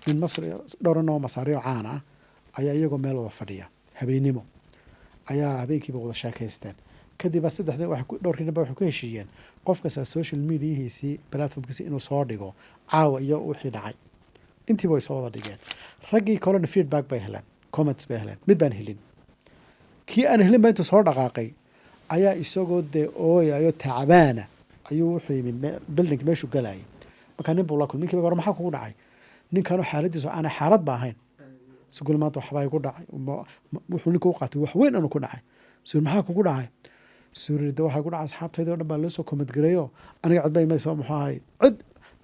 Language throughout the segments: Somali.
من مصر دورنا مصاريو عانا أيا يجو ميل ولا فديا هبينيمو أيا هبينكي بوضع شاكيستان كدي بس ده حدا واحد دور كنا بروح كويشيان قف كسر السوشيال ميديا هي سي بلاتفورم كسي إنه صار ديجو عاو يا وحي دعي أنتي بوي صار ديجان رجي كلنا فيدباك بهلان كومنتس بهلان مدبان هلين كي أنا هلين بنت صار دقاقي أيا يسوق ده أوي أيو تعبانة أيو وحي من بلدك ماشو قلاي مكان نبغى الله كل مين كي بقرا محاك كون عاي نين كانوا حالتي أنا حالات باهين سقول ما توحبا يقول عاي وحولي كوقاتي وحوين أنا كون عاي سقول محاك كون عاي سوري ده waxaa ku dhaca asxaabtayda oo dhan baa loo soo comment gareeyo aniga cid bay ma soo maxay cid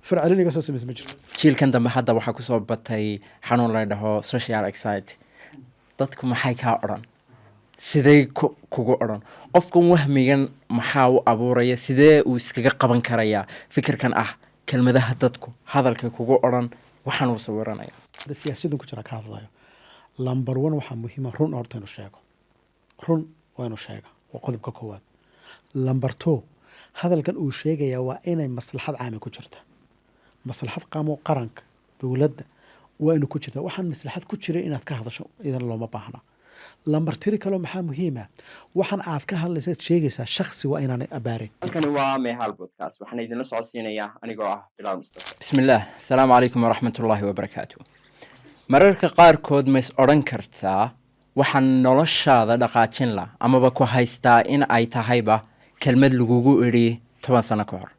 fircalin iga soo sameys ma jiro jiilkan dambe hadda waxaa ku soo batay xanuun la dhaho social anxiety dadku maxay ka oran sidee kugu oran qofkan wahmigan maxaa uu abuuraya sidee uu iskaga qaban karaya fikirkan ah kelmadaha dadku hadalka kugu oran waxaan uu sawiranaya siyaasaddu ku jira ka hadlayo number 1 waxa muhiim ah run horta inuu sheego run waa inuu sheego وقضبك كواد لمبر 2 هذا اللي كان وشيء يا وين مصلحة عامة كشرته مصلحة قاموا قرنك دولد وين كشرته وحن مصلحة كشرة إن أتكهذا شو إذا الله ما بحنا لمبر 3 كلام محا مهمة وحن أتكهذا اللي زاد شيء شخصي وين أنا أباري كان هو مهال بودكاست وحنا إذا نص عصينا إياه أنا جواه بلال مصطفى بسم الله السلام عليكم ورحمة الله وبركاته مررك قاركود مس أوران كرتا waxaan noloshaada dhaqaajin la amaba ku haystaa in ay tahayba kelmad lagugu iri 10 sano ka hor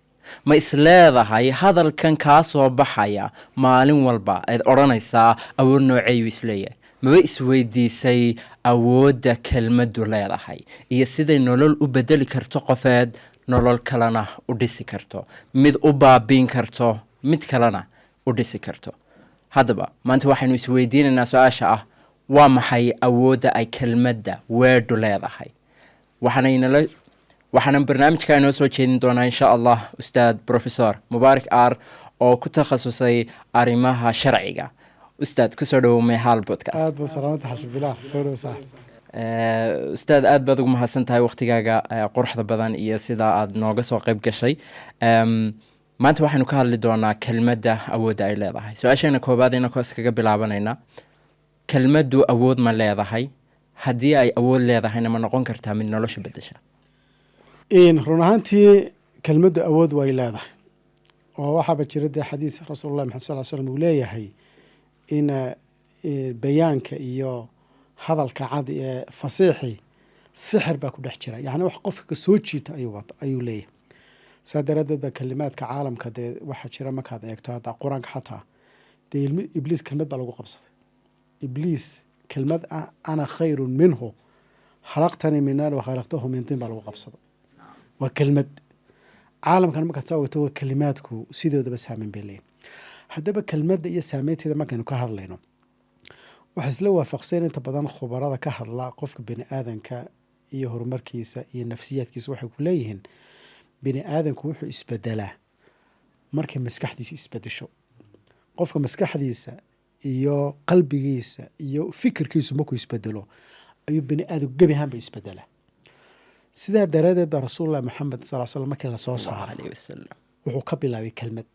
ma isleedahay hadalkan ka soo baxaya maalin walba aad oranaysaa awood nooceeyu isleeyahay ma isweydiisay awoodda kelmadu leedahay iyo sida nolol u bedeli karto qofeed nolol kalena u dhisi karto mid u baabiin karto mid kalena u dhisi karto haddaba maanta waxaanu isweydiinaynaa su'aasha ah waa maxay awoodda ay kelmadda weedhu leedahay waxaan barnaamijka inoo soo jeedin doonaa insha Allah ustaad professor Mubaarak Aar oo ku takhasusay arrimaha sharciga ustaad ku soo dhawow Mehal podcast aad buu salaamad xashib bilaa soo dhawow saaxib ustaad aad baad ugu mahadsantahay waqtigaaga quruxda badan iyo sida aad nooga soo qayb gashay maanta waxaanu ka hadli doonaa kelmadda awoodda ay leedahay su'aasheena koobaad inaan kaga bilaabanayna kelmaddu awood ma leedahay haddii ay awood leedahayna ma noqon kartaa mid nolosha bedesha run ahaantii kelmaddu awood way leedahay oo waxaaba jira dee xadiis rasuulullahi maxamed sal slam uu leeyahay in bayaanka iyo hadalka cad ee fasiixi sixir baa ku dhex jira yacni wax qofka soo jiita ayuu leeyahay saa daraaddeed baa kelimaadka caalamka dee waxaa jira markaad eegto hadda qur-aanka xataa dee ibliis kelmad baa lagu qabsaday إبليس كلمة أنا خير منه خلقتني من نار وخلقته من طين بالو قبصة وكلمة عالم كان ممكن تسوي تو كلماتكو سيدو ده بس من بالله هذا بكلمة ده يساميت إذا ما كانوا كهذا لينو وحس لو وافقسين أنت بدن خبراء كهذا لا قفك بني آذن ك يهور مركيسة النفسيات كيس وحي كليهن بني آذن كوحي إسبدله مركي مسكح دي إسبدشو قفك مسكح ديسة iyo qalbigiisa iyo fikirkiisu markuu isbedelo ayuu bini aadam gebi ahaanba isbedela sidaa daraadeed baa rasuulullahi maxamed sal slam markii la soo saaray wuxuu ka bilaabay kelmad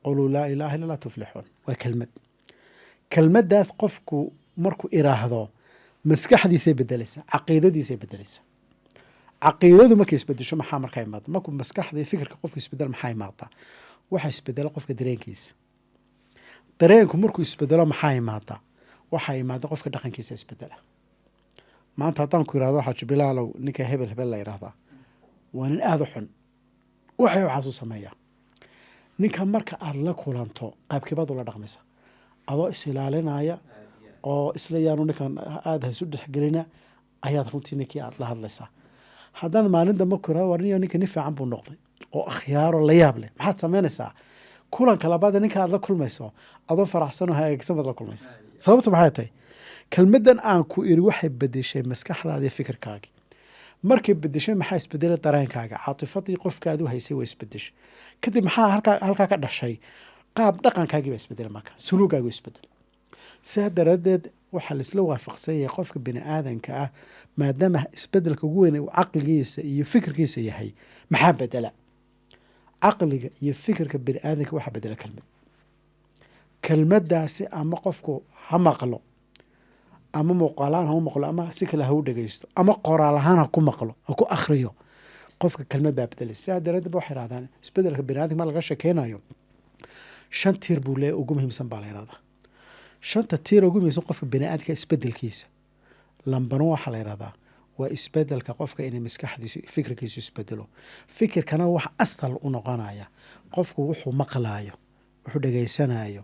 quluu laa ilaaha illa allah tuflixuun waa kelmaddaas qofku markuu iraahdo maskaxdiisay bedelaysaa caqiidadiisay bedelaysaa caqiidadu markay isbedesho maxaa markaa imaada markuu maskaxda iyo fikirka qofka isbedelo maxaa imaadaa waxaa isbedela qofka dareenkiisa dareenku markuu isbedelo maxaa imaada waxaa imaada qofka dhaqankiisa isbedela maanta haddaan ku yidhahdo xaaji bilaalow ninka hebel la yidhaahdaa waa nin aada u xun waxay waxaas u sameeyaa ninka marka aada la kulanto qaybkibaad ula dhaqmaysa adoo is ilaalinaya oo isla yaanu ninkan aada haysu dhexgelina ayaad runtii ninkii aada la hadlaysaa haddana maalin dambe ku yidhahdo war ninka nin fiican buu noqday oo akhyaaro la yaab leh maxaad samaynaysaa kulanka labaad ninka aad la kulmayso adoo faraxsan oo hagaagsan baad la kulmaysa sababtu maxay tahay kelmaddan aan ku iri waxay bedeshay maskaxdaada iyo fikirkaaga markay bedeshay maxaa isbedelay dareenkaaga caatifadii qofkaad u haysay way isbedeshay kadib maxaa halkaa ka dhashay qaab dhaqankaagii baa isbedelay marka suluugaagu isbedelay sidaa daraaddeed waxaa laisla waafaqsan yahay qofka bini aadanka ah maadaama isbedelka ugu weyn uu caqligiisa iyo fikirkiisa yahay maxaa bedela caqliga iyo fikirka bini aadanka waxaa bedela kelmad kelmaddaasi ama qofku ha maqlo ama muuqaalaan ha u maqlo ama si kale ha u dhegeysto ama qoraal ahaan ha ku maqlo ha ku akhriyo qofka kelmad baa bedelaysa sidaa daraaddeed ba waxay yidhahdaan isbedelka biniaadamka ma laga sheekeynayo 5 tiir buu leeyahay ugu muhiimsan baa la yidhahdaa 5 tiir ugu muhiimsan qofka biniaadamka isbedelkiisa lambano waxaa la yidhahdaa waa isbedelka qofka inay maskaxdiisu fikirkiisu isbedelo fikirkana wax asal u noqonaya qofku wuxuu maqlaayo wuxuu dhegeysanayo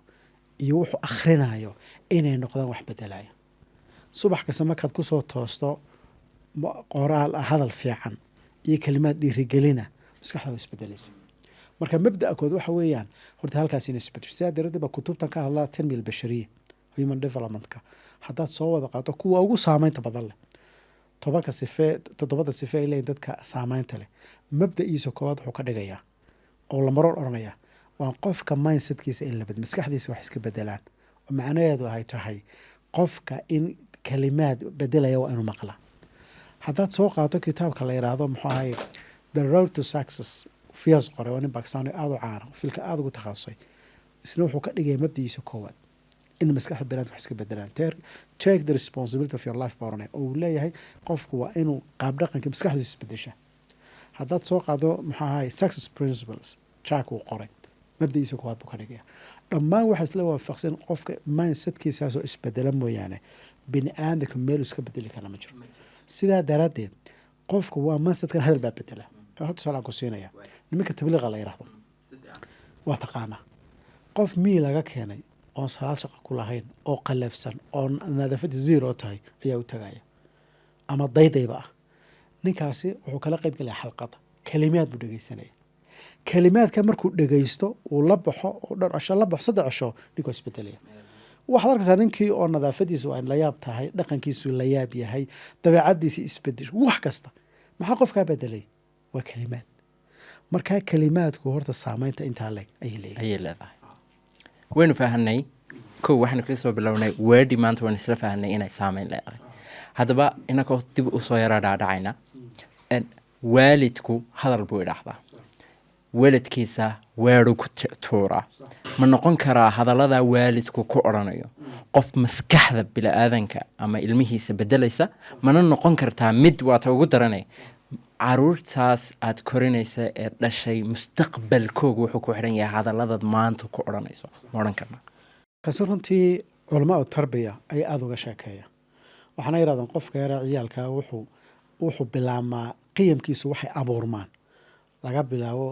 iyo wuxuu akhrinayo inay noqdaan wax bedelaya subax kasta markaad ku soo toosto qoraal hadal fiican iyo kalimaad dhiirigelina maskaxda way isbedelaysa marka mabda'a kood waxa weeyaan horta halkaas inay isbedesho sidaa daraaddeed baa kutubtan ka hadlaa tanmiya albashariya human developmentka haddaad soo wada qaato kuwa ugu saameynta badan leh 7 sife ay leeyihin dadka saameynta leh mabda'iisa koowaad wuxuu ka dhigayaa oo lamaroon odhanayaa waa qofka mindsetkiisa in la bedelo maskaxdiisa wax iska bedelaan oo macnaheedu ay tahay qofka in kalimaad bedelaya waa inuu maqlaa haddaad soo qaato kitaabka la yidhaahdo muxuu ahay the road to success fiyaas qoray waa nin bakistaani aada u caana filka aada ugu takhasusay isna wuxuu ka dhigaya mabdi'iisa koowaad in maskaxda biniadamka wax iska bedelaan take the responsibility of your life baa oranaya oo uu leeyahay qofku waa inuu qaab dhaqanka maskaxdiisa isbedesha haddaad soo qaado muxuu ahay success principles jack uu qoray mabdi'iisa koowaad buu ka dhigaya dhammaan waxaa isla waafaqsan qofka mindsetkiisaasoo isbedela mooyaane bini aadamka meel iska bedeli kara ma jiro sidaa daraaddeed qofka waa mindsetkan hadal baa bedela horta saalaan ku siinaya nimanka tabliiqa la yidhaahdo waa taqaanaa qof mii laga keenay oon salaad shaqa ku lahayn oo qalafsan oo nadaafadda zero tahay ayaa u tagaya ama daydayba ah ninkaasi wuxuu kala qayb galaya xalqada kalimaad buu dhegeysanaya kalimaadka markuu dhegeysto uu la baxo oo dhowr cisho la baxo 3 cisho ninkuu isbedelaya waxaad arkaysaa ninkii oo nadaafadiisu ay la yaab tahay dhaqankiisu la yaab yahay dabeecadiisi isbedesho wax kasta maxaa qofkaa bedelay waa kalimaad markaa kalimaadku horta saameynta intaa leeg ayay leedahay waynu fahanay kow waxaanu ka soo bilownay weedhi maanta waan isla fahanay inay saameyn leedahay haddaba inagoo dib u soo yara dhaadhacayna waalidku hadal buu idhaahdaa waalidkiisa weeru ku tuura ma noqon karaa hadallada waalidku ku odhanayo qof maskaxda bini'aadanka ama ilmihiisa bedelaysa mana noqon kartaa mid waata ugu daranay caruurtaas aad korinaysa ee dhashay mustaqbalkooga wuxuu ku xidhan yahay hadalladaad maanta ku odhanayso ma odhan karnaa kasi runtii culamaa u tarbiya ay aada uga sheekeeya waxaana yidhahdaan qofka yaraa ciyaalka wuxuu bilaabmaa qiyamkiisu waxay abuurmaan laga bilaabo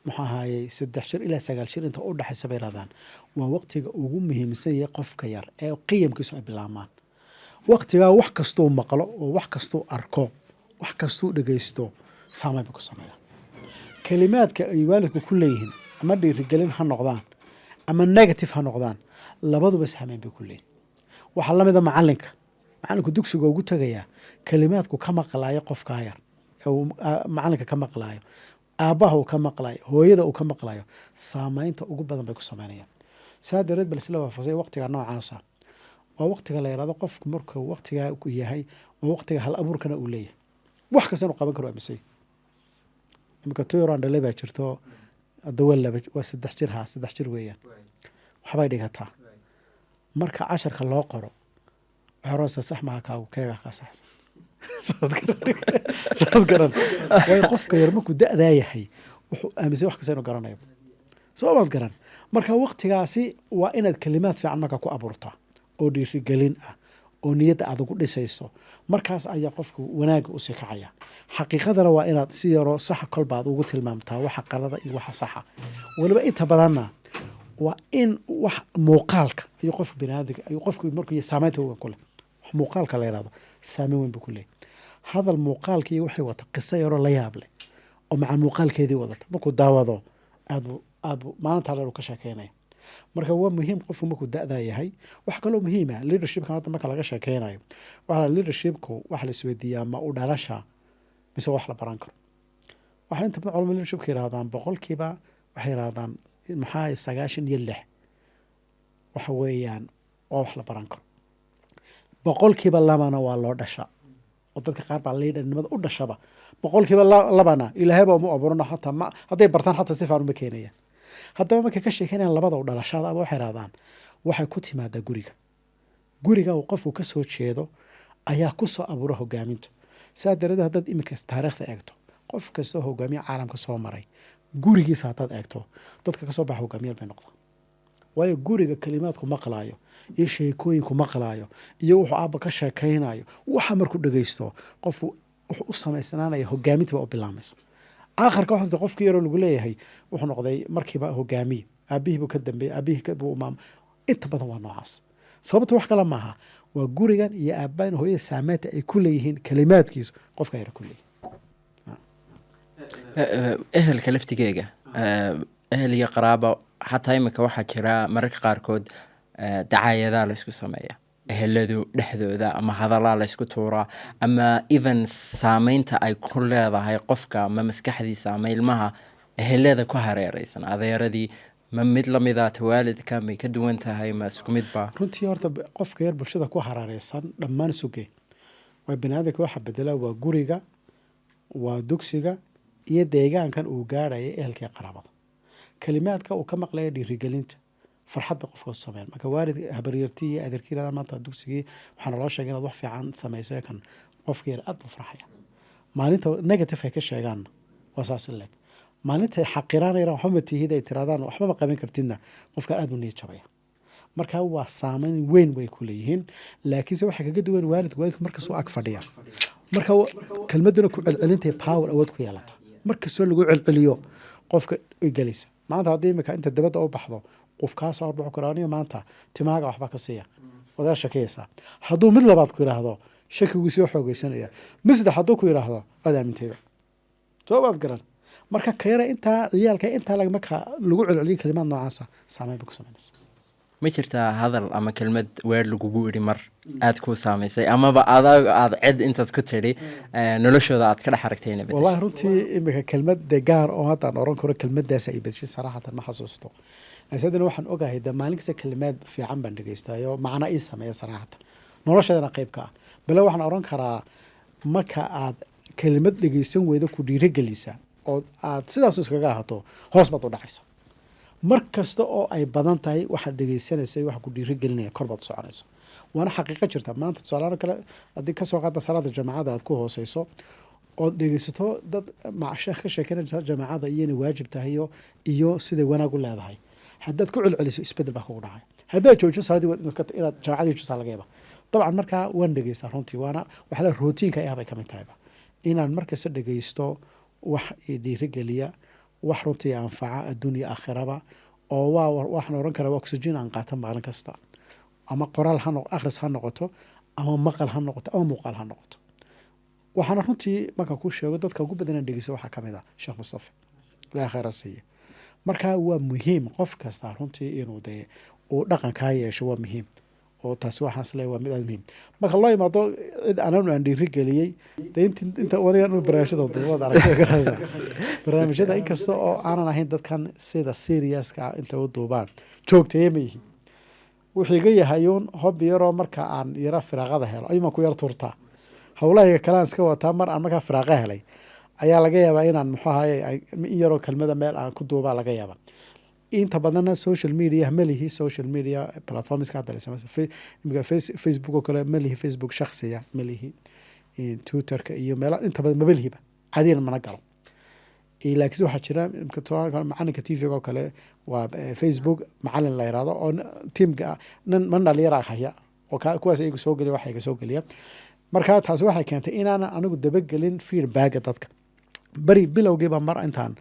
muxuu ahayey 3 jir ilaa 9 jir inta u dhaxaysa bay yidhahdaan waa waqtiga ugu muhiimsan yahay qofka yar ee qiyamkiisu ay bilaabmaan waqtigaa wax kastuu maqlo oo wax kastuu arko wax kastuu dhegeysto saameyn buu ku sameeyaa kalimaadka ay waalidku ku leeyihiin ama dhiirigelin ha noqdaan ama negative ha noqdaan labaduba saameyn bay ku leeyihin waxaa la mida macalinku dugsiga ugu tagayaa kalimaadku ka maqlaayo qofkaa yar macalinka ka maqlaayo aabbaha uu ka maqlaayo hooyada uu ka maqlaayo saameynta ugu badan bay ku sameynayaan saa dareed bal isla waafaqsay waqtiga noocaasa waa waqtiga la yidhahdo qofku markuu waqtigaa ku yahay waa waqtiga hal abuurkana uu leeyahay wax kasta inuu qaban karo amisay imika toyoran dhale baa jirto dawal waa 3 jir 3 jir weeyaan waxbay dhigataa marka casharka loo qoro waxaa sax maha kaagu keega ka saxsan sabab garan way qofka yar markuu da'daa yahay wuxuu aaminsan wax kasta inuu garanayo soo maad garan marka waqtigaasi waa inaad kalimaad fiican marka ku abuurtaa oo dhiirigelin ah oo niyadda aad ugu dhisayso markaas ayaa qofku wanaagga u sii kacaya xaqiiqadana waa inaad si yaroo saxa kolbaad ugu tilmaamtaa waxa qalada iyo waxa saxa waliba inta badanna waa in wax muuqaalka iyo qof bini'aadamka iyo qofku markuu saameynta uga kule wax muuqaalka la yiraahdo saameyn weyn buu ku leeyahay hadal muuqaalkii waxay wata qiso yaroo la yaab leh oo macaan muuqaalkeedii wadata markuu daawado aad maalinta hore ka sheekeynaya marka waa muhiim qofku markuu da'daa yahay wax kaloo muhiim ah leadershipka hadda marka laga sheekeynayo waxa leadershipku wax la isweydiiyaa ma u dhalasha mise wax la baran karo waxa inta badan culumada leadershipka yiraahdaan boqolkiiba waxay yiraahdaan maxaa 96 waxa weeyaan oo wax la baran karo boqolkiiba 2 waa loo dhasha oo dadka qaar baa leadernimada u dhashaba boqolkiiba 2 ilaahay baa mu abuurna hatta ma haday bartaan hatta si faan uma keenayaan haddaba markay ka sheekeynayaan labada u dhalashada aba waxay rahdaan waxay ku timaadaa guriga uu qofku ka soo jeedo ayaa ku soo abuura hogaaminta saa daradeed haddaad iminka taariikhda eegto qof kastoo hogaamiye caalamka soo maray gurigiisa haddaad eegto dadka kasoo baxa hogaamiyaal bay noqdaan waayo guriga kalimaadku maqlaayo iyo sheekooyinku maqlaayo iyo wuxuu aabba ka sheekaynayo waxa markuu dhegaysto qofku wuxuu u samaysnaanaya hogaaminta baa u bilaamaysa aakharka waxaa qofkii yaroo lagu leeyahay wuxuu noqday markiiba hogaamiye aabihiibuu ka dambeeyey aabihii maam inta badan waa noocaas sababta wax kale maaha waa gurigan iyo aabbahan hooyada saameynta ay ku leeyihiin kalimaadkiisu qofka yara ku leeyihin ehelka laftigeega ehel iyo qaraabo xataa imika waxaa jira mararka qaarkood dacaayadaa laysku sameeya eheladu dhexdooda ama hadallaa laysku tuuraa ama even saameynta ay ku leedahay qofka ama maskaxdiisa ama ilmaha ehelada ku hareereysan adeeradii ma mid lamidaata waalidka may ka duwan tahay ma isku midba runtii horta qofka yar bulshada ku hareereysan dhammaan suge waa baniaadamka waxa bedela waa guriga waa dugsiga iyo deegaankan uu gaarhaya ehelka iyo qaraabada kalimaadka uu ka maqlaya dhiirigelinta farxad bay qofka sameyn marka waalid habaryartii iyo adeerkii ilaa maanta dugsigii waxaana loo sheegay inaad wax fiican samayso kan qofka yar aad buu farxaya maalinta negative ay ka sheegaan waa saas leeg maalinta xaqiraanayaan waxba ma tihid ay tiraadaan waxba ma qaban kartidna qofka aad buu niyad jabaya marka waa saameyn weyn way ku leeyihiin laakiinse waxay kaga duwan waalidku markasoo ag fadhiya marka kelmaduna ku celcelintay power awood ku yeelata markastoo lagu celceliyo qofka ay galaysa maanta haddii imika inta dabadda u baxdo qof kaa soo horbaxo karaaniyo maanta timaaga waxba ka siiya wadaar shakiyaysaa hadduu mid labaad ku yidhaahdo shakiguu soo xoogeysanaya mid saddex hadduu ku yidhaahdo waad aamintayba soo baad garan marka kayara intaa ciyaalka intaa marka lagu celceliyo kalimaad noocaasa saameyn bay ku samaynaysa ma jirtaa hadal ama kelmad weer lagugu idhi mar aad kuu saamaysay amaba aad cid intaad ku tidhi noloshooda aad ka dhex aragtayna wallahi runtii imika kelmad dee gaar oo haddaan oran karo kelmadaas ay bedeshay saraxatan ma xasuusto laakiin waxaan ogahay de maalin kasta kalimaad fiican baan dhegeystayo macna ii sameeya saraxatan nolosheedana qayb ka ah bale waxaan oran karaa marka aad kelimad dhegeysan weydo ku dhiirigelisa oo aad sidaas iskaga ahato hoos baad u dhacaysa mar kasta oo ay badan tahay waxaad dhegeysanaysay waxa ku dhiirigelinaya kor baad u soconaysa waana xaqiiqo jirta maanta tusaalahaan kale haddii kasoo qaada salaada jamaacada aad ku hooseyso ood dhegeysato dad sheekh ka sheekeynaysa jamaacada iyona waajib tahay iyo siday wanaag u leedahay haddaad ku celceliso isbedel baa kugu dhacay haddaad joojiso salaadii inaad jamaacadii joojisaa laga yaaba dabcan markaa waan dhegeystaa runtii waana waxla rootiinka ah bay ka mid tahayba inaan markasta dhegeysto wax dhiirigeliya wax runtii anfaca adduunya aakhiraba oo waxaan oran karaa oxygen aan qaata maalin kasta ama qoraal akhris ha noqoto ama maqal ha noqoto ama muuqaal ha noqoto waxaana runtii markaan kuu sheego dadka ugu badan dhegeysa waxaa kamid ah sheekh mustafa ilaahay khayr ha siiye marka waa muhiim qof kasta runtii inuu dee uu dhaqankaa yeesho waa muhiim oo taasi waxaas le waa mid aada muhiim marka loo imaado cid aan dhiirigeliyey de inta wanigan barnaamijyada duubada aragtida garaysa barnaamijyada inkasta oo aanan ahayn dadkan sida seriouska inta u duubaan joogtaya ma yihi wuxuu iga yahayuun hob yaroo marka aan yara firaaqada helo ayumaan ku yar turtaa howlahayga kalean iska wataa mar aan markaa firaaqa helay ayaa laga yaabaa inaan muxuu ahaye in yaroo kelmada meel aan ku duubaa laga yaaba inta badanna social media malihi social media platformska hadda la samaysa facebook oo kale malihi facebook shakhsiya malihi twitterka iyo meelaha inta badan mabalihiba cadina mana galo laakiin waxaa jira macalinka tvga oo kale waa facebook macalin la yiraahdo oo tiimka man dhalinyara haya oo kuwaas iyagu soo geliya waxa iga soo geliya marka taasi waxay keentay inaanan anigu dabagelin feedbacka dadka bari bilowgiiba mar intaan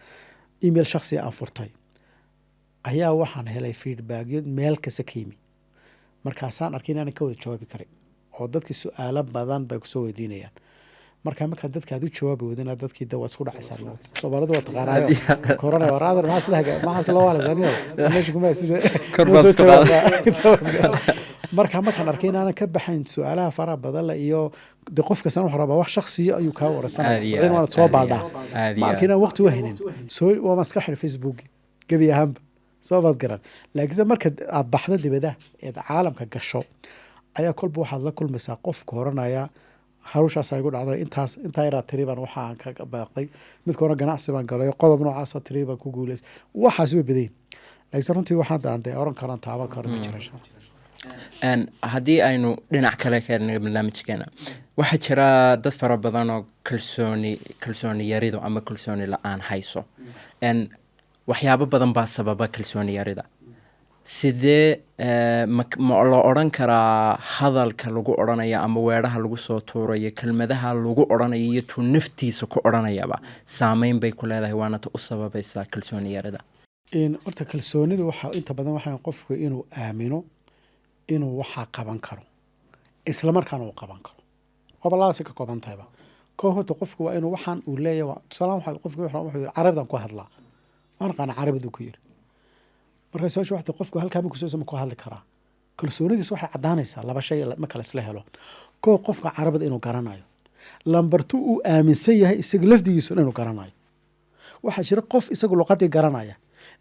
email shakhsiya aan furtay ayaa waxaan helay feedbackyo meel kasta ka yimi markaasaan arkay inaanan ka wada jawaabi karin oo dadkii su-aalo badan bay kusoo weydiinayaan markaa dadka aad u jawaabi wadina dadkii da waad isku dhacaysaa soomaalida waa taqaanaayo korona waraadar maxaas la waaleysanyo meesha kuma markaan arkay inaanan ka baxayn su-aalaha faraha badan iyo de qof kastan wuxuu rabaa wax shakhsiya ayuu kaa wareysanaya in waanad soo baaldhaa ma arka inaan waqti u haynin waa maska xidhi facebook gebi ahaanba soo baad garan laakiinse marka aad baxdo dibadaha eed caalamka gasho ayaa kolba waxaad la kulmaysaa qofka horanaya hawshaas ay igu dhacday intaa yaraa tiri baan waxaan ka baaqday midka hore ganacsi baan galay qodob noocaasa tiri baan ku guulays waxaas way badeen laakiin runtii waxaan daantay oran karaan taaban karo ma jira haddii aynu dhinac kale keenay barnaamijkeena waxaa jira dad fara badan oo kalsooni yaridu ama kalsooni la-aan hayso waxyaabo badan baa sababa kalsooni yarida sidee ma la odhan karaa hadalka lagu odhanaya ama weedhaha lagu soo tuurayo kelmadaha lagu odhanayo iyo tuu naftiisa ku odhanayaba saameyn bay ku leedahay waana ta u sababaysaa kalsooni yarida horta kalsoonidu waxaa inta badan waxaa qofku inuu aamino inuu waxaa qaban karo isla markaana uu qaban karo oo balaasi ka kooban tahayba koo horta qofku waa inuu waxaan uu leeyahay tusaale waxa qofku wuxuu yiri carabidan ku hadlaa waan qana carabidu ku yiri marka soo waxta qofku halka ma ku soo ku hadli karaa kalsoonidiisu waxay cadaanaysaa laba shay ma kala isla helo koo qofka carabida inuu garanayo lambar 2 uu aaminsan yahay isaga lafdigiisu inuu garanayo waxa jira qof isaga luqadii garanaya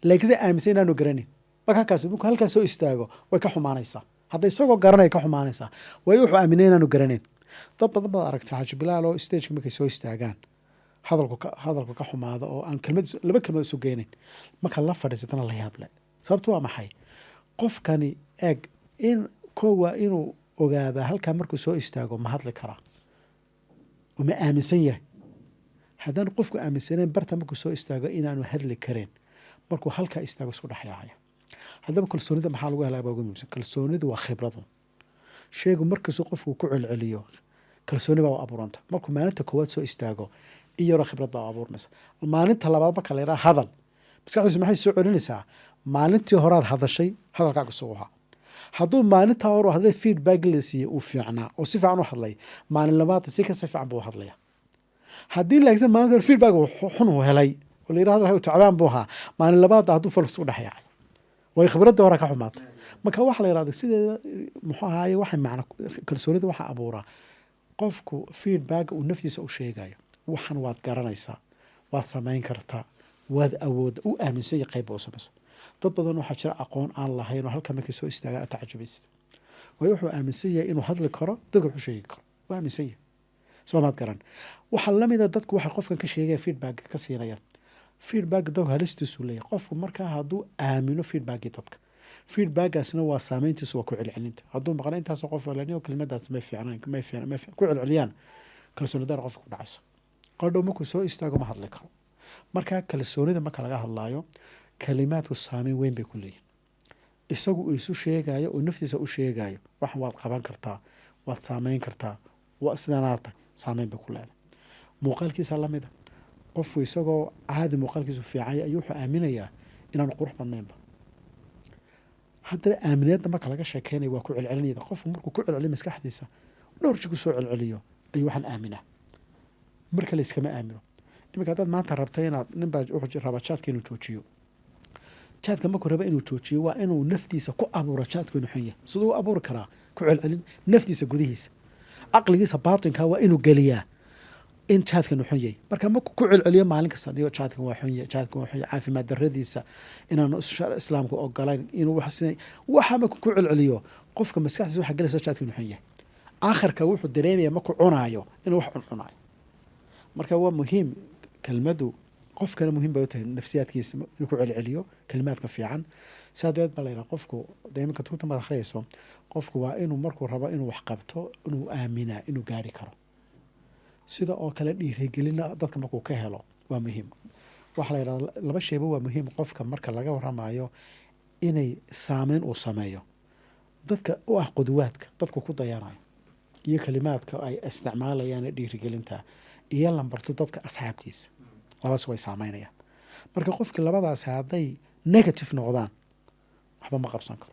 laakiin aaminsan inaanu garanin marka kaas markuu halkaas soo istaago way ka xumaanaysaa hadday isagoo garanay ka xumaanaysaa way wuxuu aaminay inaanu garanin dad badan baad aragtaa Xaaji Bilaal oo stage markay soo istaagaan hadalku ka xumaado oo aan laba kelmad isu geenin marka la fadhiisatana la yaab leh sababtu waa maxay qofkani eeg in koowa inuu ogaada halka markuu soo istaago ma hadli karaa uma aaminsan yahay haddaan qofku aaminsaneen barta markuu soo istaago inaanu hadli karin markuu halka istaago isku dhaxyaacaya haddaba kalsoonida maxaa lagu helaa ugu muhiimsan kalsoonidu waa khibradu sheegu markuu qofku ku celceliyo kalsooni baa abuuranta markuu maalinta koowaad soo istaago iyo khibrad baa abuurmaysa maalinta labaad marka la yiraahdo hadal maskaxdiisu maxay soo celinaysaa maalintii horaad hadashay hadalkaaga soo waxa hadduu maalinta hore hadlay feedback la siiyay uu fiicnaa oo si fiican u hadlay maalin labaad si ka fiican buu hadlaya haddii laakiin maalinta feedback xun uu helay oo la yiraahdo hay tacbaan buu ahaa maalin labaad hadduu falku isku dhaxyaacay way khibradda hore ka xumaatay marka waxa la yiraahdo sideeda muxuu ahaayay waxa macna kalsoonida waxa abuura qofku feedback uu naftiisa u sheegayo waxan waad garanaysaa waad samayn kartaa waad awood u aaminsan yahay qayb oo samayso dad badan waxa jira aqoon aan lahayn oo halka markay soo istaagaan tacajubaysid way wuxuu aaminsan yahay inuu hadli karo dadku wuxuu sheegi karo waa aaminsan yahay soo maad garan waxa la mid ah dadku waxa qofkan ka sheegay feedback ka siinayaan feedback dadku halistiisu leeyahay qofku marka hadduu aamino feedbackii dadka feedbackaasna waa saameyntiisu waa ku celcelinta hadduu maqan intaas qof walaniyo kelmadaas ma fiicnaan ku celceliyaan kalsoonida qofku ku dhacaysa qodhow markuu soo istaago ma hadli karo marka kalsoonida marka laga hadlaayo kalimaadku saameyn weyn bay ku leeyihiin isagu uu isu sheegayo oo naftiisa u sheegayo wax waad qaban kartaa waad saameyn kartaa waa sidanaata saameyn bay ku leedahay muuqaalkiisa la mid ah qofku isagoo caadi muuqaalkiisu fiican ayuu wuxuu aaminayaa inaan qurux badnaynba haddaba aaminada marka laga sheekeynayo waa ku celcelinayda qofku markuu ku celceliyo maskaxdiisa dhowr jir ku soo celceliyo ayuu waxaan aaminaa marka la iskama aamino iminka haddaad maanta rabto inaad ninbaa wuxuu rabaa jaadka inuu joojiyo jaadka markuu raba inuu joojiyo waa inuu naftiisa ku abuuro jaadku inuu xun yahay siduu u abuuri karaa ku celcelin naftiisa gudihiisa caqligiisa baatinka waa inuu geliyaa in jaadkan xun yahay marka markuu ku celceliyo maalin kasta iyo jaadkan waa xun yahay jaadkan waa xun yahay caafimaad darradiisa inaanu islaamku ogolayn inuu waxa markuu ku celceliyo qofka maskaxdiisa waxa galaysa jaadkan xun yahay aakhirka wuxuu dareemayaa markuu cunaayo inuu wax cunayo marka waa muhiim kelmadu qofkana muhiim bay u tahay nafsiyaadkiisa inuu ku celceliyo kalimaadka fiican saadeed baa layidhaha qofku daymanka tuugta maad akhriyayso qofku waa inuu markuu rabo inuu wax qabto inuu aaminaa inuu gaari karo sida oo kale dhiirigelina dadka markuu ka helo waa muhiim waxa la yidhahda laba shayba waa muhiim qofka marka laga waramayo inay saameyn uu sameeyo dadka u ah qudwaadka dadku ku dayanayo iyo kalimaadka ay isticmaalayaan dhiirigelinta iyo lambarto dadka asxaabtiisa labadaas way saameynayaan marka qofkii labadaas hadday negative noqdaan waxba ma qabsan karo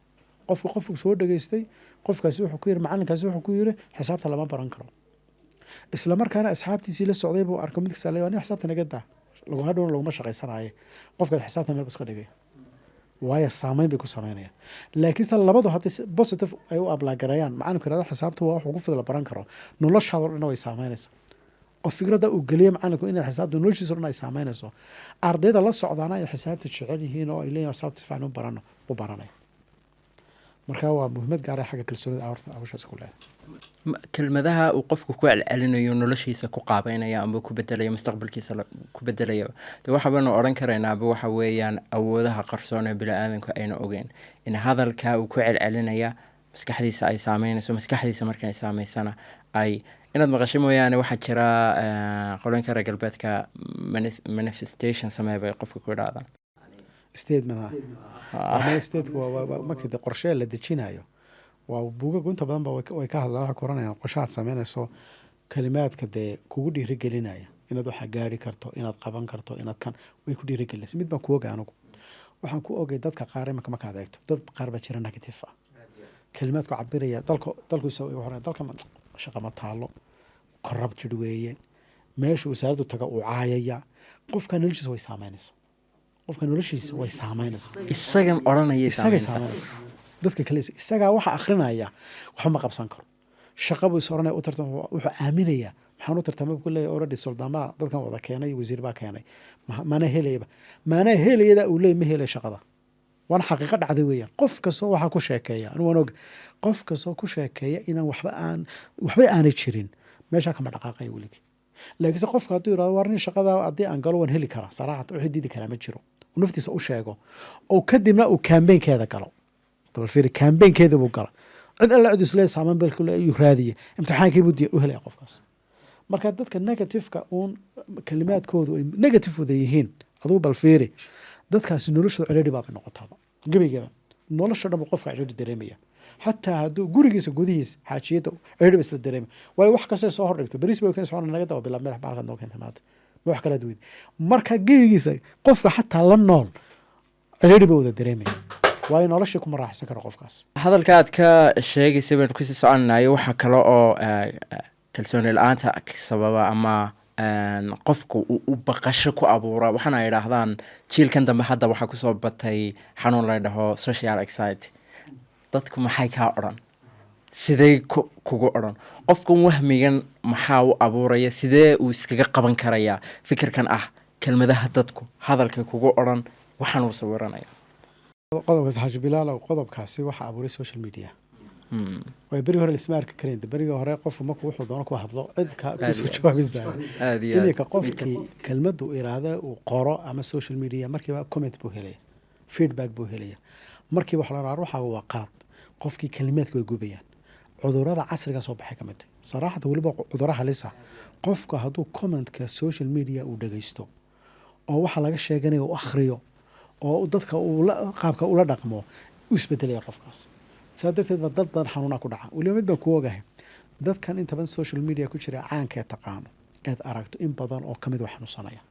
qofku soo dhageystay qofkaasi wuxuu ku yiri macalinkaasi wuxuu ku yiri xisaabta lama baran karo isla markaana asxaabtiisii la socday buu arko mid kasta leeyahay xisaabta naga daa lagu hadhow laguma shaqaysanayo qofka xisaabta meel iska dhigay waayo saameyn bay ku sameynayaan laakiin se labadu hadday positive ay u ablaagareeyaan macalinku yidhahdo xisaabtu waa wax ugu fudud la baran karo noloshaada dhan way saameynaysaa oo fikradda uu geliyo macalinku inay xisaabta noloshiisa dhan ay saameynayso ardayda la socdaana ay xisaabta jecel yihiin oo ay leeyihin xisaabta si fiican u baranaya marka waa muhiimad gaar ah xagga kalsoonida horta hawshaas ku leedahay. kelmadaha uu qofku ku celcelinayo noloshiisa ku qaabeynaya ama ku bedelayo mustaqbalkiisa ku bedelayo de waxa baynu odhan karaynaaba waxa weeyaan awoodaha qarsoon ee bini-aadanku ayna ogeyn in hadalka uu ku celcelinaya maskaxdiisa ay saameynayso maskaxdiisa markay saameysana ay inaad maqasho mooyaane waxaa jira qolinka reer galbeedka manifestation samee bay qofka ku idhaahdaan state markii de qorshe la dejinayo waa buugagu inta badan ba way ka hadlaan waxay koranayaan qorshahaad sameynayso kalimaadka dee kugu dhiirigelinaya inaad waxa gaari karto inaad qaban karto inaad kan way ku dhiirigelinaysa mid baan ku oga anigu waxaan ku ogay dadka qaar imanka markaad eegto dad qaar baa jira negative ah kalimaadku cabiraya dalku shaqa ma taalo korab jir weeye meesha wasaaraddu taga uu caayaya qofka noloshiisa way saameynaysa isagan odhanaya saameynaysa dadka kale isagaa waxa akhrinaya waxba ma qabsan karo shaqa buu is oranaya u tartama wuxuu aaminaya maxaan u tartama ku leeyahay already suldaamaha dadkan wada keenay wasiir baa keenay mana helayada uu leeyahay ma helay shaqada waana xaqiiqo dhacday weeyaan qof kastoo waxaa ku sheekeeya anigu waan og qof kastoo ku sheekeeya inaan waxba aanay jirin meeshaa kama dhaqaaqaya weligii laakiinse qofka hadduu yirahdo war nin shaqada haddii aan galo waan heli karaa saraaxat wixii diidi karaa ma jiro naftiisa u sheego oo kadibna uu kaambeynkeeda galo dalfiiri kaambeynkeeda buu gala cid alla cid islee saaman bal kule ayuu raadiye imtixaankii buu diyaar u helaya qofkaas marka dadka negative-ka uun kalimaadkoodu ay negative wada yihiin adugu bal fiiri dadkaasi noloshooda ciriiri baabay noqotaaba gebigaba nolosha dhan buu qofka ciriiri dareemaya xataa hadduu gurigiisa gudihiisa xaajiyadda ciriiri ba isla dareemaya waayo wax kastay soo hordhigto beriis bay keenaysa waxna naga daba bilaa madax baalkaad noo keentay maanta ma wax kala duwid marka gebigiisa qofka xataa la nool ciriiri buu wada dareemaya waayo noloshii kuma raaxsan karo qofkaas hadalka aad ka sheegaysa baynu kusii soconayo waxaa kale oo kalsooni la-aanta sababa ama qofku u baqasho ku abuura waxaana ay idhaahdaan jiilkan dambe hadda waxaa kusoo batay xanuun la dhaho social anxiety dadku maxay kaa odhan sidee kugu odhan qofkan wahmigan maxaa u abuuraya sidee uu iskaga qaban karayaa fikirkan ah kelmadaha dadku hadalkay kugu odhan waxaan uu sawiranaya qodobkaas xaaji bilaalow qodobkaasi waxaa abuuray social media way berigi hore lisma arki karayn berigii hore qofku markuu wuxuu doono ku hadlo cid kusoo jawaabaysaa iminka qofkii kelmaddu iraada uu qoro ama social media markiiba comment buu helaya feedback buu helaya markiiba waxa la rabaa ruuxaaga waa qalad qofkii kalimaadka way gubayaan cudurrada casriga soo baxay ka mid tahay saraaxada weliba cudurro halisa qofka hadduu commentka social media uu dhagaysto oo waxa laga sheeganayo u akhriyo oo dadka qaabka ula dhaqmo u isbedelaya qofkaas saa darteed ba dad badan xanuunaa ku dhaca weliba mid baan ku ogahay dadkan inta badan social media ku jira caanka ee taqaano eed aragto in badan oo kamid wax xanuunsanaya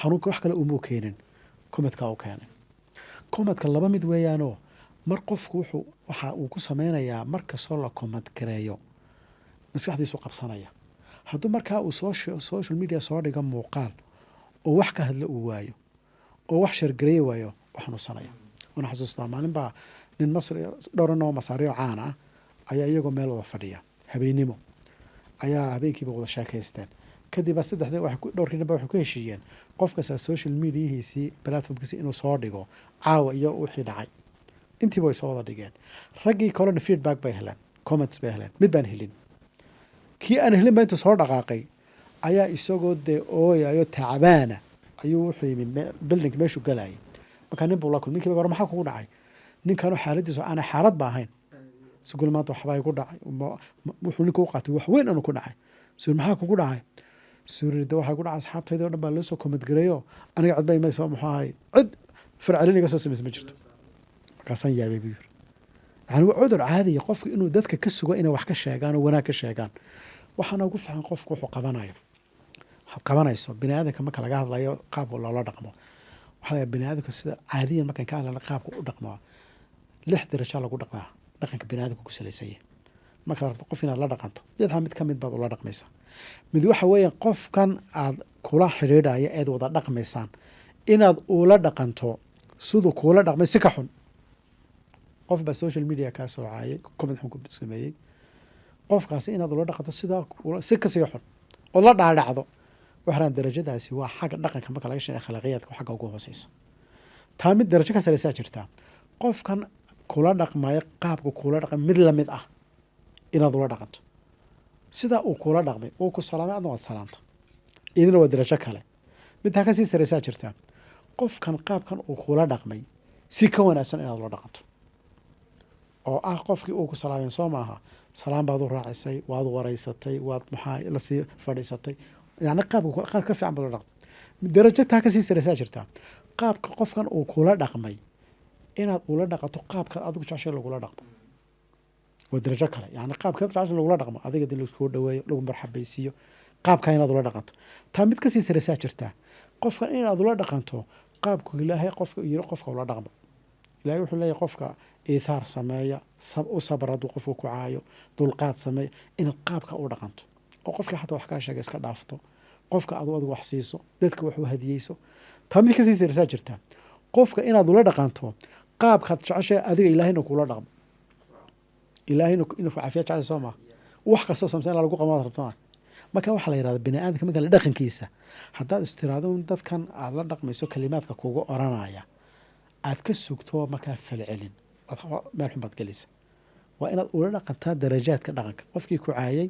xanuunka wax kale umuu keenin komadka u keenay komadka laba mid weeyaanoo mar qofku waxa uu ku sameynayaa markastoo la komad gareeyo maskaxdiisu qabsanaya hadduu markaa uu social media soo dhiga muuqaal oo wax ka hadla uu waayo oo wax shargareeye waayo oo xanuunsanaya wana xasuustaa maalin baa nin masri dhowran oo masaariyo caan ah ayaa iyagoo meel wada fadhiya habeennimo ayaa habeenkiiba wada sheekaysteen kadib saddexdii dhowrkii dhanba waxay ku heshiiyeen qof kasta social mediahiisii platformkiisii inuu soo dhigo caawa iyo wixii dhacay intiiba way soo wada dhigeen raggii kalena feedback bay heleen comments bay heleen mid baan helin kii aan helin ba intuu soo dhaqaaqay ayaa isagoo dee ooyayo tacabaana ayuu wuxuu yimi building meeshuu galayay markaa nin buu la kulmay ninkiiba hore maxaa kugu dhacay ninkanoo xaaladiisu aanay xaalad ba ahayn sugul maanta waxbaa igu dhacay wuxuu ninka u qaatay wax weyn anu ku dhacay suur maxaa kugu dhacay suurida waxaa ku dhacay asxaabtayda o dhan baa loo soo komadgareeyo aniga codba imaysa muxuu ahay cid fircalin iga soo samaysa ma jirto markaasaan yaabay buu yiri yani waa cudur caadiya qofku inuu dadka ka sugo inay wax ka sheegaan oo wanaag ka sheegaan waxaana ugu fiican qofku wuxuu qabanayo waxaad qabanayso bini aadanka marka laga hadlayo qaabka loola dhaqmo waxaa laga bini aadanka sida caadiyan markaan ka hadlana qaabka u dhaqmo 6 darajo lagu dhaqmaa dhaqanka bini aadanka ku salaysan yahay markaad rabto qof inaad la dhaqanto yadha mid ka mid baad ula dhaqmaysaa mid waxa weeyaan qofkan aad kula xidhiidhaya eed wada dhaqmaysaan inaad ula dhaqanto siduu kula dhaqmay si ka xun qof baa social media kaa soo caayay comment xun ku sameeyey qofkaasi inaad ula dhaqanto sidaa si kasii xun oo la dhaadhacdo waxaan darajadaasi waa xagga dhaqanka marka laga sheegayo akhlaaqiyadka xagga ugu hooseysa taa mid darajo ka sareysa jirta qofkan kula dhaqmaya qaabka kula dhaqmay mid la mid ah inaad ula dhaqanto sidaa uu kula dhaqmay uu ku salaamay adna waad salaamta idina waa darajo kale midtaa ka sii saraysaa jirtaa qofkan qaabkan uu kula dhaqmay si ka wanaagsan inaad ula dhaqanto oo ah qofkii uu ku salaameen soo maaha salaam baad u raacisay waad waraysatay waad maxaa lasii fadhiisatay yani qaabka qaab ka fiican baad ula dhaqmay darajo taa ka sii saraysaa jirtaa qaabka qofkan uu kula dhaqmay inaad ula dhaqato qaabkaad adigu jeceshay lagula dhaqmo waa darajo kale yani qaabkaad jeceshay lagula dhaqmo adiga dii lagu dhaweeyo lagu marxabaysiiyo qaabkaa inaad ula dhaqanto taa mid kasii saraysaa jirtaa qofkan inaad ula dhaqanto qaabku ilaahay qofka yiri qofka ula dhaqmo ilaahay wuxuu leeyahay qofka iithaar sameeya u sabr hadduu qofka ku caayo dulqaad sameeya inaad qaabka u dhaqanto oo qofka xataa wax kaa sheega iska dhaafto qofka adigu wax siiso dadka wax u hadiyeyso taa mid kasii saraysaa jirtaa qofka inaad ula dhaqanto qaabkaad jeceshay adiga ilaahayna kula dhaqmo ilaahayna inuu caafiya jecel soo maaha wax kastoo samsa in lagu qamaad rabto marka waxaa la yidhahda bini aadamka marka la dhaqankiisa haddaad istiraado dadkan aad la dhaqmayso kalimaadka kugu oranaya aad ka sugto markaa falcelin meel xun baad gelaysa waa inaad ula dhaqantaa darajaadka dhaqanka qofkii ku caayay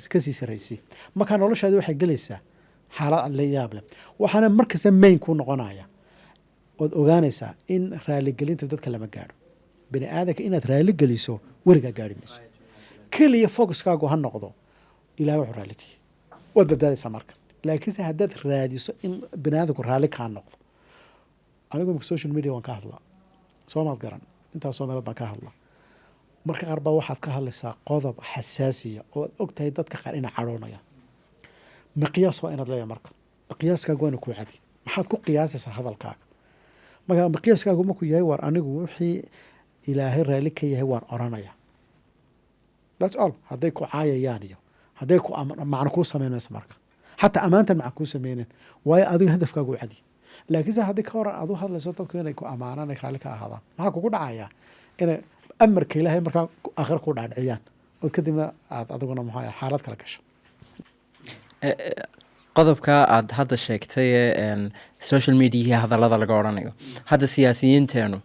kasii saraysi markaa noloshaadi waxay gelaysaa xaalad la yaab leh waxaana markasta main ku noqonaya ood ogaanaysaa in raaligelinta dadka lama gaadho bini aadanka inaad raaligeliso werigaa gaari mayso keliya focuskaagu ha noqdo ilahay wuxuu raaligeyay waad badbaadaysaa marka laakiinse haddaad raadiso in bini aadanku raalli kaa noqdo anigu imika social media waan ka hadlaa soomaad garan intaasoo meelood baan ka hadlaa marka qaar baa waxaad ka hadlaysaa qodob xasaasiya oo aad og tahay dadka qaar inay cadhoonayaan miqyaas waa inaad leeyahay marka miqyaaskaagu waana kuu cadi maxaad ku qiyaasaysaa hadalkaaga marka miqyaaskaagu markuu yahay waar anigu wixii ilaahay raalli ka yahay waan oranaya that's all hadday ku caayayaan iyo hadday ku macno kuu samayn mayso marka xataa ammaantan macno kuu sameynen waayo adiga hadafkaagu u cadi laakiinse haddii ka horan aad u hadlayso dadku inay ku ammaanaan ay raalli ka ahaadaan maxaa kugu dhacayaa inay amarka ilaahay markaa aakhira ku dhaadhiciyaan ood kadibna aad adiguna maxaa xaalad kala gasho qodobka aad hadda sheegtay ee social mediahi hadallada laga odhanayo hadda siyaasiyiinteenu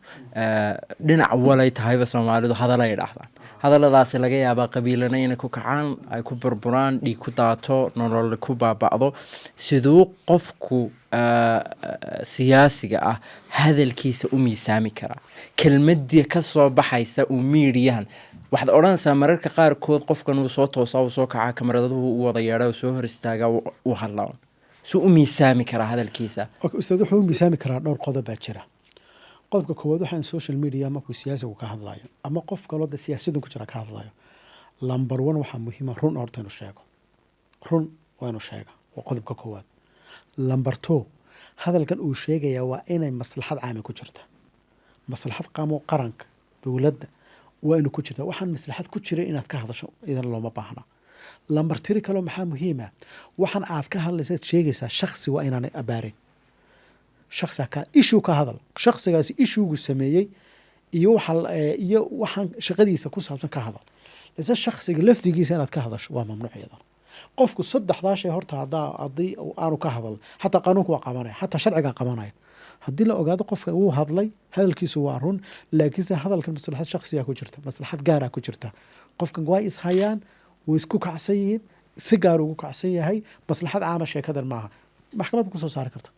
dhinac walay tahayba soomaalidu hadalla ay dhahdaan hadalladaasi laga yaabaa qabiilana inay ku kacaan ay ku burburaan dhiig ku daato nolol ku baaba'do siduu qofku siyaasiga ah hadalkiisa u miisaami karaa kelmadii ka soo baxaysa uu miidiyahan waxaad odhanaysaa mararka qaarkood qofkan uu soo toosaa uu soo kacaa kamaradahu u wada yeedha uu soo hor istaagaa u hadlaan suu u miisaami karaa hadalkiisa ustaad wuxuu u miisaami karaa dhowr qodob baa jira qodobka koowaad waxaan social media markuu siyaasigu ka hadlayo ama qof kaloo de siyaasadun ku jira ka hadlayo number one waxaa muhiima run horta inuu sheego run waa inuu sheega waa qodobka koowaad number two hadalkan uu sheegayaa waa inay maslaxad caami ku jirta maslaxad qaamo qaranka dowladda waa inuu ku jirta waxaan maslaxad ku jiray inaad ka hadasho idan looma baahna lambar tiri kaloo maxaa muhiima waxaan aad ka hadlaysaad sheegaysaa shaksi waa inaanay abaarin shaksiga ka issue ka hadal shaksigaasi issuegu sameeyey iyo waxaan shaqadiisa ku saabsan ka hadal lase shaksiga lafdigiisa inaad ka hadasho waa mamnuuc iyadan qofku saddexdaa shay horta haddii aanu ka hadal xataa qanuunku waa qabanaya xataa sharcigaa qabanaya haddii la ogaado qofka wuu hadlay hadalkiisu waa run laakiinse hadalkan maslaxad shaksigaa ku jirta maslaxad gaaraa ku jirta qofkan waa ishayaan way isku kacsan yihiin si gaar ugu kacsan yahay maslaxad caama sheekadan maaha maxkamadda kusoo saari karta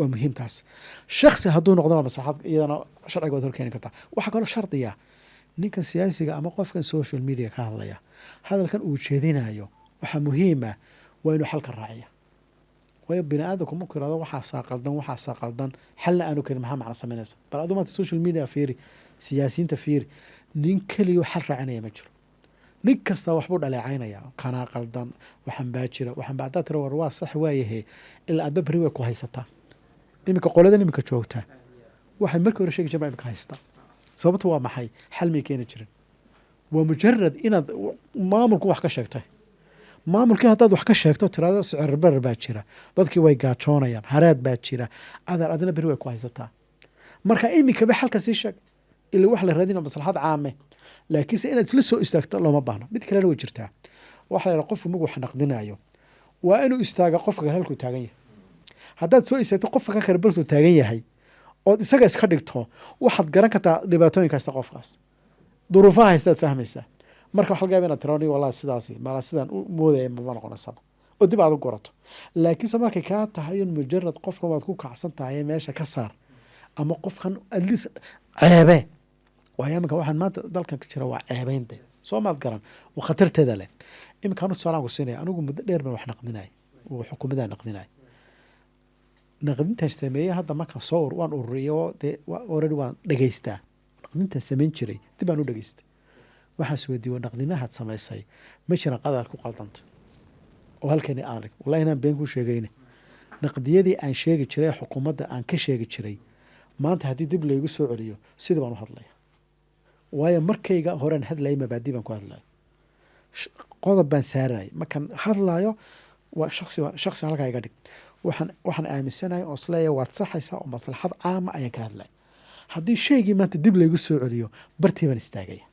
waa muhiim taas shaksi hadduu noqdo waa maslaxad iyadana sharciga waad horkeeni kartaa waxaa kaloo shardiya ninkan siyaasiga ama qofkan social media ka hadlaya hadalkan uu jeedinayo waxaa muhiima waa inuu xalka raaciya waayo bini aadamku markuu yirahdo waxaasaa qaldan xalna aanu karin maxaa macno samaynaysa bal aduu maanta social media fiiri siyaasiyiinta fiiri nin keliyo xal raacinaya ma jiro nin kasta waxbuu dhaleecaynaya kanaa qaldan waxaan baa jira waxaan baa haddaad tira war waa sax waayahe ilaa aadba beri way ku haysataa iminka qoladan iminka joogtaa waxay markii hore sheegi jirma iminka haystaa sababtu waa maxay xal may keeni jirin waa mujarad inaad maamulku wax ka sheegtay maamulkii haddaad wax ka sheegto tirado sicir barar baa jira dadkii way gaajoonayaan haraad baa jira adina beri way ku haysataa marka iminkaba xalka sii sheeg ila wax la raadina maslaxad caame laakiinse inaad isla soo istaagto looma baahno mid kalena way jirtaa waxa la yidhaha qofku magu wax naqdinayo waa inuu istaaga qofka kale halkuu taagan yahay haddaad soo istaagto qofka ka kale balsuu taagan yahay ood isaga iska dhigto waxaad garan kartaa dhibaatooyinka haysta qofkaas duruufaha haystaad fahmaysaa marka waxa laga yaabaa inaad tiraani wallahi sidaasi mala sidaan u moodaya ma noqonaysaba oo dib aad u gorato laakiinse markay kaa tahay in mujarad qofka waad ku kacsan tahay meesha ka saar ama qofkan at least ceebe waayo iminka waxaan maanta dalkan ka jira waa ceebeynta soo maad garan oo khatarteeda leh iminkaan tusaalaan ku siinaya anigu muddo dheer baan wax naqdinay oo xukuumadda naqdinay naqdintaas sameeyay hadda markaan soo waan ururiyo dee already waan dhageystaa naqdintaas samayn jiray dib baan u dhageystay waxaas weydiiyey naqdinahaad samaysay ma jiran qadar ku qaldanta oo halkani aanig wallahi inaan been ku sheegayna naqdiyadii aan sheegi jiray xukuumadda aan ka sheegi jiray maanta haddii dib laygu soo celiyo sidii baan u hadlaya waayo markayga horeen hadlayay mabaadi baan ku hadlaya qodob baan saarayay markaan hadlayo waa shaksi halkaa iga dhig waxaan aaminsanahay oo isleeyahay waad saxaysaa oo maslaxad caama ayaan ka hadlaya haddii shaygii maanta dib laygu soo celiyo bartii baan istaagaya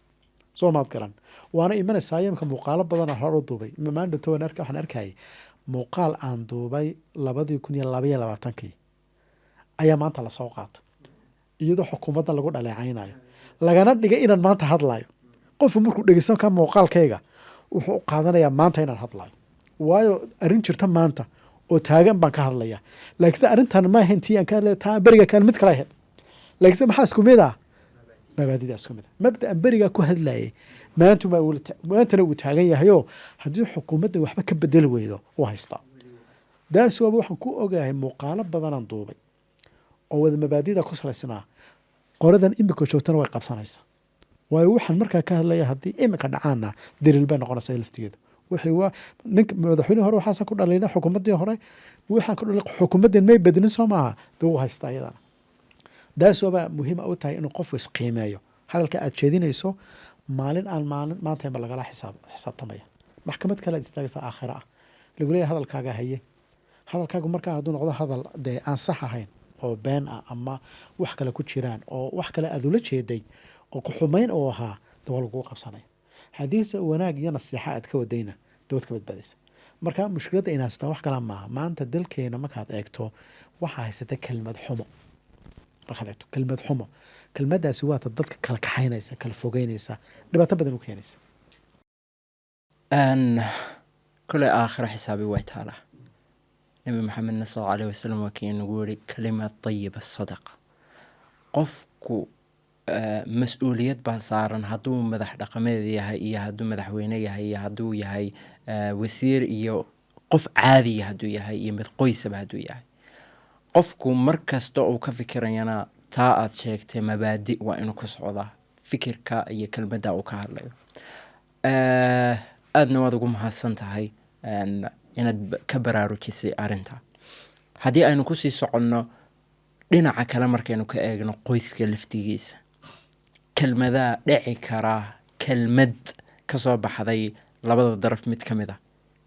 soo maad garan waana imanaysaa imika muuqaalo badan oo hor u duubay maandhowto waxaan arkayay muuqaal aan duubay 2022 ayaa maanta lasoo qaata iyadoo xukuumadda lagu dhaleecaynayo lagana dhigay inaan maanta hadlayo qofku markuu dhegeysan ka muuqaalkayga wuxuu u qaadanayaa maanta inaan hadlayo waayo arrin jirta maanta oo taagan baan ka hadlaya laakiin arrintan ma ahayn tii aan ka hadlaya taa beriga kan mid kale ahayd laakiin maxaa isku mid ah mabaadida isku mid mabda beriga ku hadlayay maantana uu taagan yahayo haddii xukuumadda waxba ka bedeli weydo u haystaa daas waaba waxaan ku ogahay muuqaalo badanaan duubay oo wada mabaadida ku salaysnaa qoradan imika joogtana way qabsanaysaa waayo waxaan markaa ka hadlaya haddii imika dhacaana daliil bay noqonaysaa laftigeedu wixii waa ninka madaxweyne hore waxaasa ku dhalayna xukuumaddii hore waxaan ku dhalay xukuumaddeen may bedlin soo maaha dee wuu haystaa iyadana daas waaba muhiima u tahay inuu qofku isqiimeeyo hadalka aad jeedinayso maalin aan maanta inba lagala xisaabtamaya maxkamad kale aad istaagaysaa aakhira ah lagu leeyahay hadalkaaga haye hadalkaagu markaa hadduu noqdo hadal dee aan sax ahayn oo been ah ama wax kale ku jiraan oo wax kale aad ula jeeday oo ku xumayn oo ahaa dee waa lagugu qabsanaya haddiise wanaag iyo nasiixa aad ka wadayna dee waad ka badbaadaysa marka mushkiladda in haystaa wax kala maaha maanta dalkeena markaad eegto waxaa haysata kelmad xumo markaad eegto kelmad xumo kelmaddaasi waata dadka kala kaxaynaysa kala fogeynaysa dhibaato badan u keenaysa koley aakhiro xisaabi way taalaa nabi maxamedna sal allahu alayhi wasalam waa kii inagu yiri kalimad tayiba sadaqa qofku mas-uuliyad baa saaran hadduu madax dhaqameed yahay iyo hadduu madaxweyne yahay iyo hadduu yahay wasiir iyo qof caadiya hadduu yahay iyo mid qoysaba hadduu yahay qofku mar kasta uu ka fikirayana taa aad sheegtay mabaadi waa inuu ku socdaa fikirka iyo kelmadda uu ka hadlayo aadna waad ugu mahadsan tahay inaad ka baraarujisay arrinta haddii aynu kusii soconno dhinaca kale markaynu ka eegno qoyska laftigiisa kelmadaa dhici karaa kelmad ka soo baxday labada daraf mid ka mid ah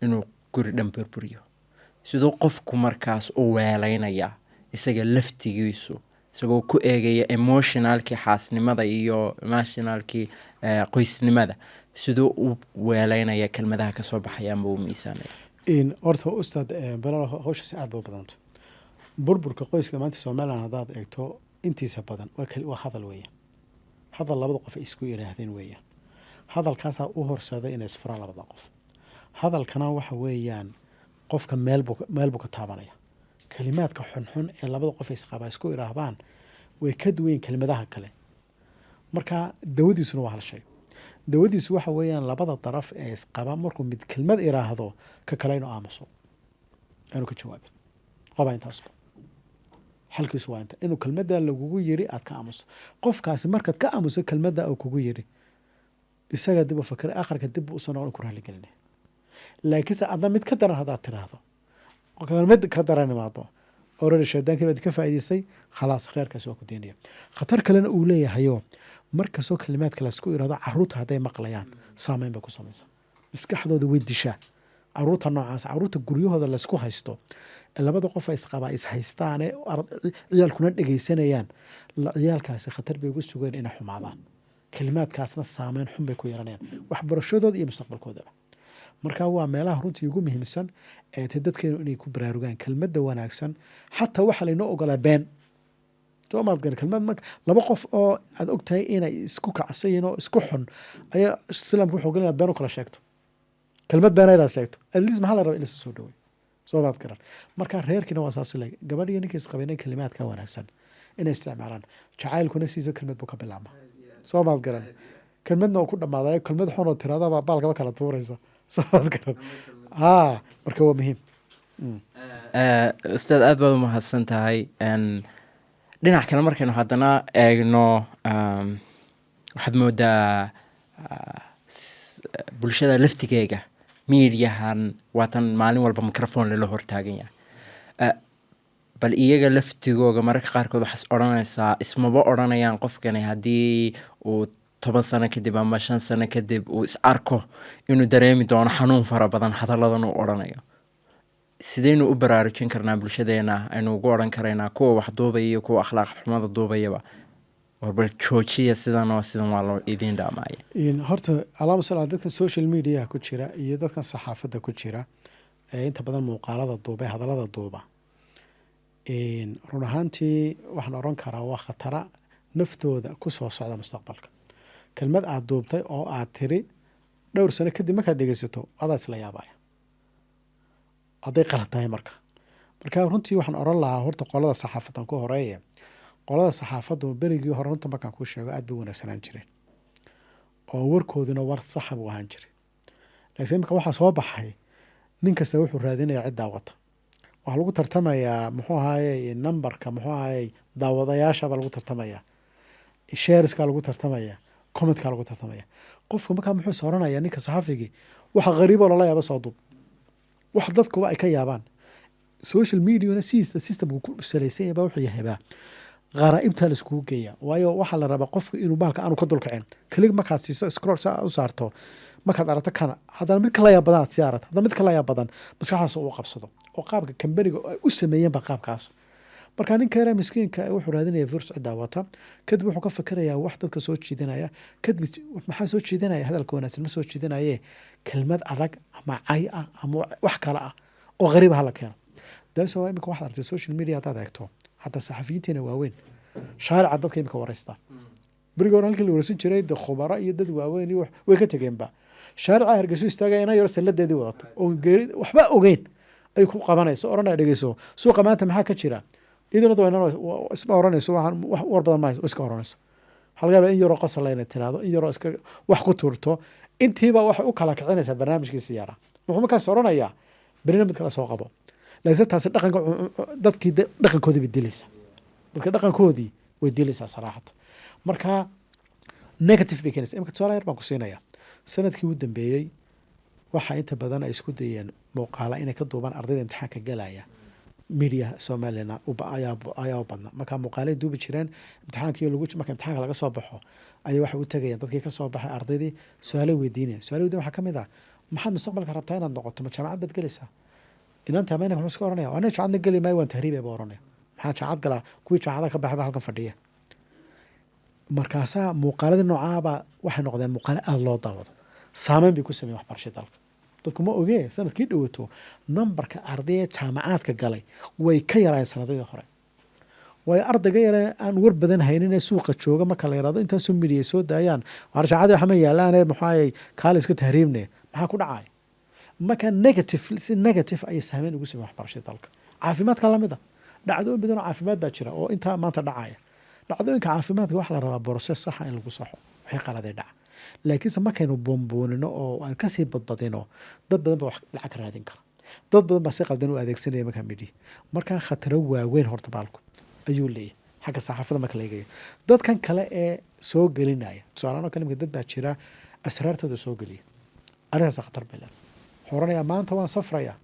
inuu guri dhan burburiyo siduu qofku markaas u weelaynayaa isaga laftigiisu isagoo ku eegaya emotionalkii xaasnimada iyo emotionalkii qoysnimada siduu u weelaynaya kelmadaha ka soo baxaya ama uu miisaanaya horta ustaad balal hawshaasi aad ba u badanta burburka qoyska maanta somalilan haddaad eegto intiisa badan waa hadal weeyaan hadal labada qof ay isku yidhaahdeen weeyaan hadalkaasaa u horseeday inay isfuraan labada qof hadalkana waxa weeyaan qofka meel buu ka taabanaya kelimaadka xunxun ee labada qof isqaba isku idhaahdaan way ka duwayen kelimadaha kale marka dawadiisuna waa hal shay dawadiisu waxa weeyaan labada daraf ee isqaba markuu mid kelmad iraahdo ka kale inuu aamuso aanu ka jawaabin qaba intaasba xalkiisu waa inta inuu kelmadda lagugu yiri aad ka aamuso qofkaasi markaad ka aamuso kelmadda uu kugu yiri isaga dib u fakir akharka dib u soo noqon ku raali gelinay laakiinse adna mid ka daran haddaad tiraahdo kelmad ka daran imaado orada shaydaanka baad ka faa'iidaysay khalaas reerkaasi waa ku deynaya khatar kalena uu leeyahayo markastoo kalimaadka laisku iraado caruurta hadday maqlayaan saameyn bay ku samaysaa maskaxdooda way dishaa caruurta noocaas caruurta guryahooda laysku haysto labada qof isqabaa is haystaane ciyaalkuna dhegaysanayaan ciyaalkaasi khatar bay ugu sugeen inay xumaadaan kalimaadkaasna saameyn xun bay ku yeelanayaan waxbarashadooda iyo mustaqbalkoodaba marka waa meelaha runtii ugu muhiimsan ee dadkeenu inay ku baraarugaan kelmadda wanaagsan xataa waxaa laynoo ogolaa been soo maad garan kelmad marka laba qof oo aad ogtahay inay isku kacsayin oo isku xun ayaa islaamku wuxuu gelinayaa been u kala sheegto kelmad been inaad sheegto at least maxaa la rabaa in la soo dhaweeyo soo maad garan marka reerkiina waa saas leeg gabadh iyo ninkiis qabeen kalimaadka wanaagsan inay isticmaalaan jacaylkuna siiso kelmad buu ka bilaabmaa soo maad garan kelmadna uu ku dhammaadayo kelmad xun oo tiraadaba baalkaba kala tuuraysa soo maad garan marka waa muhiim ustaad aad baad umahadsan tahay dhinac kale markaynu haddana eegno waxaad moodaa bulshada laftigeega miidiyahan waatan maalin walba microphone lala hortaagan yahay bal iyaga laftigooga mararka qaarkood waxaas odhanaysaa ismaba odhanayaan qofkani haddii uu 10 sano kadib ama 5 sano kadib uu is arko inuu dareemi doono xanuun fara badan hadalladan uu odhanayo sidaynu u baraarujin karnaa bulshadeena aynu ugu odhan karaynaa kuwa wax duubaya iyo kuwa akhlaaq xumada duubayaba warbal joojiya sidan oo sidan waa loo idiin dhaamaaya horta alaama salaa dadkan social media ku jira iyo dadkan saxaafadda ku jira ee inta badan muuqaalada duuba hadallada duuba run ahaantii waxaan oran karaa waa khatara naftooda ku soo socda mustaqbalka kelmad aad duubtay oo aad tiri dhowr sano kadib markaad dhegeysato adaa isla yaabaya hadday qalad tahay marka runtii waxaan oran lahaa horta qolada saxaafadan ku horeeya qolada saxaafaddu berigii hore runta markaan kuu sheego aad bay wanaagsanaan jireen oo warkooduna war saxa buu ahaan jiray laakiin imika waxaa soo baxay nin kasta wuxuu raadinayaa cid daawata waxaa lagu tartamayaa muxuu ahaayey numberka muxuu ahaayey daawadayaashaba lagu tartamayaa shareskaa lagu tartamayaa commentkaa lagu tartamaya qofka markaa muxuu sooranayaa ninka saxafigii waxa qariiboo lala yaaba soo duub wax dadkuba ay ka yaabaan social mediana sidiisa systemku ku salaysan yahay baa wuxuu yahaybaa qaraa'ibtaa la iskugu geeya waayo waxaa la rabaa qofka inuu baalka aanu ka dulkacin kelig markaad siiso scroll saa u saarto markaad aragto kana haddana mid kala yaab badan aad sii aragto haddana mid kala yaab badan maskaxdaas uu qabsado oo qaabka kambaniga ay u sameeyeen baa qaabkaas marka ninka yara miskiinka wuxuu raadinaya virus ciddaa wata kadib wuxuu ka fakerayaa wax dadka soo jiidanaya kadib maxaa soo jiidanaya hadalka wanaagsan ma soo jiidanaye kelmad adag ama cay ah ama wax kale ah oo qariib ah la keeno daasoo waa imika waxaad aragtay social media haddaad eegto xataa saxafiyiintiina waaweyn shaarica dadka imika wareystaan berigii hore halkii la wareysan jiray de khubaro iyo dad waaweyn iyo way ka tegeenba shaarica hargeyso istaagaya inaa yaro salladeedii wadato oo geeri waxba ogeyn ay ku qabanayso odhanaya dhegeyso suuqa maanta maxaa ka jira idina isma oranayso war badan maayo iska oranayso halgaaba in yaroo qosol layna tiraado in yaroo iska wax ku tuurto intiiba waxay u kala kicinaysaa barnaamijkiisa yara wuxuu markaas oranayaa berina mid kale soo qabo laakiin taasi dhaqanka dadkii dhaqankoodii bay dilaysaa dadka dhaqankoodii way dilaysaa saraxata marka negative bay keenaysaa imika tusaale yar baan ku siinayaa sanadkii u dambeeyey waxaa inta badan ay isku dayeen muuqaala inay ka duubaan ardayda imtixaanka galaya media Soomaaliland ayaa u badna marka muuqaalay duubi jireen imtixaankii marka imtixaanka laga soo baxo ayay waxay u tagayeen dadkii ka soo baxay ardaydii su'aalo weydiinayeen waxaa ka mid ah maxaad mustaqbalka rabtaa inaad noqoto ma jaamacad baad gelaysaa inanta ameenka wuxuu iska oranaya waa jaamacad geli maayo waan tahriibay baa oranaya maxaa jaamacad galaa kuwii jaamacada ka baxay halkan fadhiya markaasaa muuqaaladii noocaaba waxay noqdeen muuqaalo aada loo daawado saameyn bay ku sameeyeen waxbarashada dalka dadku ma ogee sanadkii dhowato numberka ardayda jaamacaadka galay way ka yaraayeen sanadadii hore waayo ardayga yare aan war badan haynin ee suuqa jooga marka la yaraado intaasoo midiyay soo daayaan jaamacadii waxma yaalaane maxaayay kaale iska tahriibne maxaa ku dhacay marka negative ayay saameyn ugu sameeyeen waxbarashada dalka caafimaadka lamid ah dhacdooyin badan oo caafimaad baa jira oo intaa maanta dhacaya dhacdooyinka caafimaadka waxa la rabaa process sax in lagu saxo wixii qaladay dhaca laakiinse markaynu boomboonino oo aan kasii badbadino dad badan baa wax lacag raadin kara dad badan baa si qaldan u adeegsanaya markaa midhi markaa khataro waaweyn horta baalku ayuu leeyahay xagga saxaafada marka la eegaya dadkan kale ee soo gelinaya tusaalahaan kale dad baa jira asraartooda soo geliya arrintaas khatar bay leedahay wuxuu oranayaa maanta waan safrayaa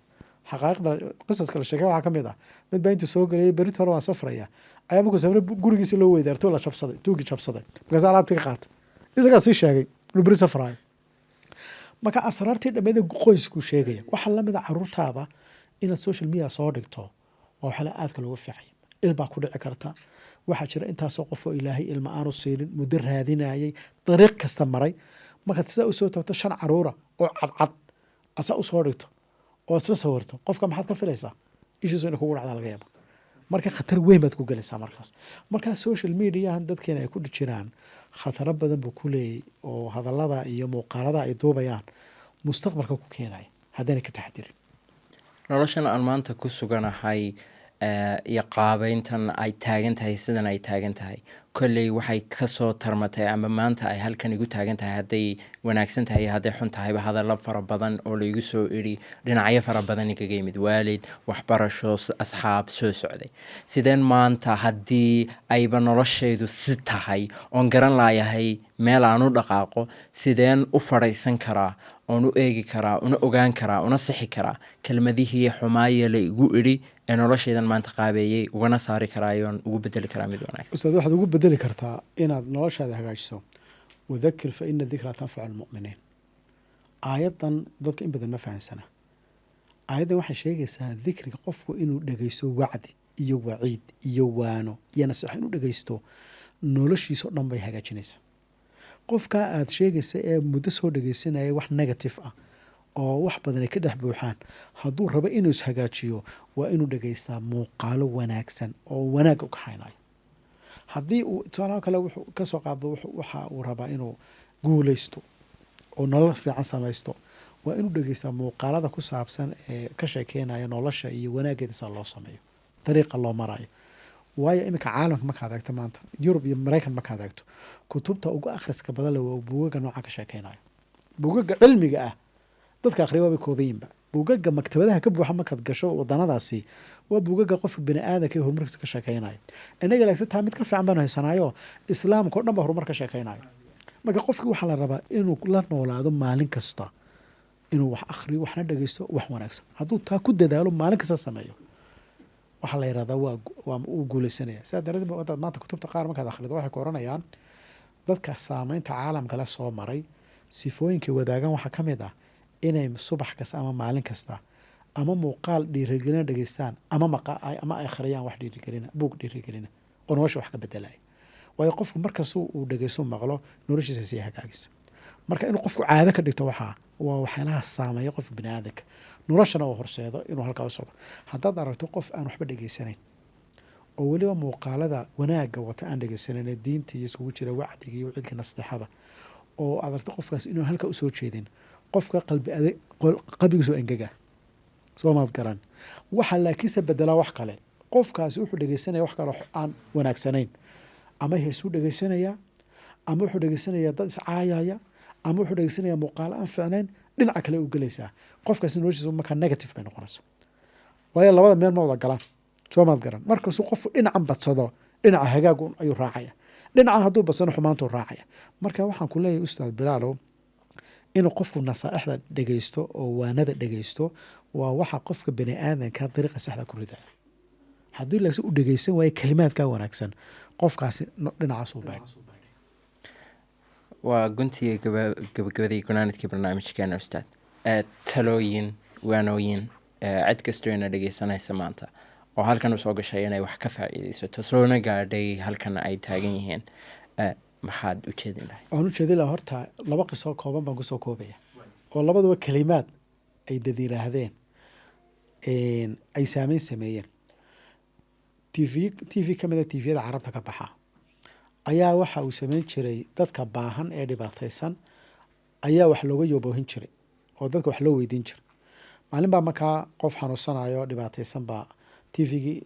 xaqaa'iqda qisaska la sheegay waxaa ka mid ah mid baa intuu soo geliyay berrito hore waan safrayaa ayaa markuu safray gurigiisa loo weydaartoo la jabsaday tuugii jabsaday markaas alaabtii ka qaatay isagaa sii sheegay inuu beri safraayo marka asraartii dhammeeda qoysku sheegaya waxaa lamid a caruurtaada inaad social media soo dhigto waa waxyaala aadka loogu fiicaya ilbaa ku dhici karta waxaa jira intaasoo qof oo ilaahay ilma aanu siinin muddo raadinayay dariiq kasta maray markaad sidaa usoo tagto 5 caruura oo cadcad asaa usoo dhigto oo isla sawirto qofka maxaad ka filaysaa ishiisu inay kugu dhacdaa laga yaaba marka khatar weyn baad ku gelaysaa markaa social mediahan dadkeena ay ku jiraan khataro badan buu ku leeyay oo hadallada iyo muuqaalada ay duubayaan mustaqbalka ku keenaya haddana ka taxadirin noloshan aan maanta ku suganahay iyo qaabeyntan ay taagan tahay sidan ay taagan tahay kolley waxay kasoo tarmatay ama maanta ay halkan igu taagan tahay hadday wanaagsan tahay iyo hadday xun tahayba hadallo fara badan oo laigu soo idhi dhinacyo fara badan igaga yimid waalid waxbarasho asxaab soo socday sideen maanta haddii ayba noloshaydu si tahay oon garan laayahay meel aan u dhaqaaqo sideen u fadhaysan karaa oon u eegi karaa una ogaan karaa una sixi karaa kelmadihii xumaaye la igu idhi ee noloshaydan maanta qaabeeyey ugana saari karaayoon ugu bedeli karaa mid wanaagsan ustaad waxaad ugu bedeli kartaa inaad noloshaada hagaajiso wadakir fa ina dikraa tanfacu almu'miniin aayaddan dadka in badan ma fahansana aayaddan waxay sheegaysaa dikriga qofku inuu dhegaysto wacdi iyo waciid iyo waano iyo naseexo inuu dhegaysto noloshiisa o dhan bay hagaajinaysaa qofkaa aada sheegaysa ee muddo soo dhegaysanaya wax negative ah oo wax badan ay ka dhex buuxaan hadduu rabo inuu ishagaajiyo waa inuu dhegaystaa muuqaalo wanaagsan oo wanaagga u kaxaynayo haddii uu tusaalaha kale wuxuu kasoo qaado waxa uu rabaa inuu guulaysto oo nolol fiican samaysto waa inuu dhegaystaa muuqaalada ku saabsan ee ka sheekeynaya nolosha iyo wanaaggeeda saa loo sameeyo dariiqa loo marayo waayo iminka caalamka markaad eegto maanta yurub iyo maraykan markaad eegto kutubta ugu akhriska badan le waa buugaga noocan ka sheekeynayo buugaga cilmiga ah dadka akhriya waabay koobayinba buugaga maktabadaha ka buuxa markaad gasho wadanadaasi waa buugaga qofka bini aadanka ee horumarkiisa ka sheekeynayo inaga laagsan taa mid ka fiican baanu haysanaayo islaamka o dhan baa horumar ka sheekeynayo marka qofkii waxaa la rabaa inuu la noolaado maalin kasta inuu wax akhriyo waxna dhegeysto wax wanaagsan hadduu taa ku dadaalo maalin kasta sameeyo waxaa la yihahdaa waa uu guuleysanaya sidaa daradeed wadaad maanta kutubta qaar markaad akhrido waxay ku oranayaan dadka saameynta caalamka la soo maray sifooyinkai wadaagan waxaa ka mid ah inay subax kasta ama maalin kasta ama muuqaal dhiirigelina dhegeystaan ama ay akhriyaan wax dhiirigelina buug dhiirigelina oo nolosha wax ka bedelaya waayo qofku markastuu uu dhegeysto maqlo noloshiisa sii hagaagisa marka inuu qofku caado ka dhigto waa waxyaalaha saameeya qofka bini aadanka noloshana uu horseedo inuu halkaa u socdo haddaad aragto qof aan waxba dhegeysanayn oo weliba muuqaalada wanaagga wata aan dhegeysanayn ee diinta iyo iskugu jira wacdiga iyo cidka nasteexada oo aad aragto qofkaas inuu halkaa usoo jeedin qofka qalbigiisu engega soo maad garan waxa laakiinse bedelaa wax kale qofkaasi wuxuu dhegeysanaya wax kale aan wanaagsanayn ama heesuu dhegeysanaya ama wuxuu dhegeysanayaa dad iscaayaya ama wuxuu dhegeysanayaa muuqaalo aan fiicnayn dhinaca kale u gelaysaa qofkaasi noloshiisa markaa negative bay noqonaysa waayo labada meel ma wada galaan soo maad garan markasuu qofku dhinacan badsado dhinaca hagaag ayuu raacaya dhinacan hadduu badsano xumaantuu raacaya marka waxaan ku leeyahay ustaad bilaalow inuu qofku nasaaixda dhegeysto oo waanada dhegeysto waa waxa qofka bani aadanka dariiqa saxda ku ridaya haddii laagsi u dhegeysan waayo kalimaadkaa wanaagsan qofkaasi dhinacaas u baadh waa guntiga gabagabadii gunaanadkii barnaamijkeena ustaad talooyin waanooyin cid kastoo ina dhegeysanaysa maanta oo halkan usoo gashay inay wax ka faa'iideysato soona gaadhay halkan ay taagan yihiin maxaad u jeedin lahay waxaan u jeedin lahaa horta laba qiso kooban baan kusoo koobaya oo labaduba kalimaad ay dad yiraahdeen ay saameyn sameeyeen t v ka mid a tviyada carabta ka baxa ayaa waxa uu sameyn jiray dadka baahan ee dhibaataysan ayaa wax looga yooboohin jiray oo dadka wax loo weydiin jiray maalin baa markaa qof xanuunsanayo dhibaataysan baa tvgii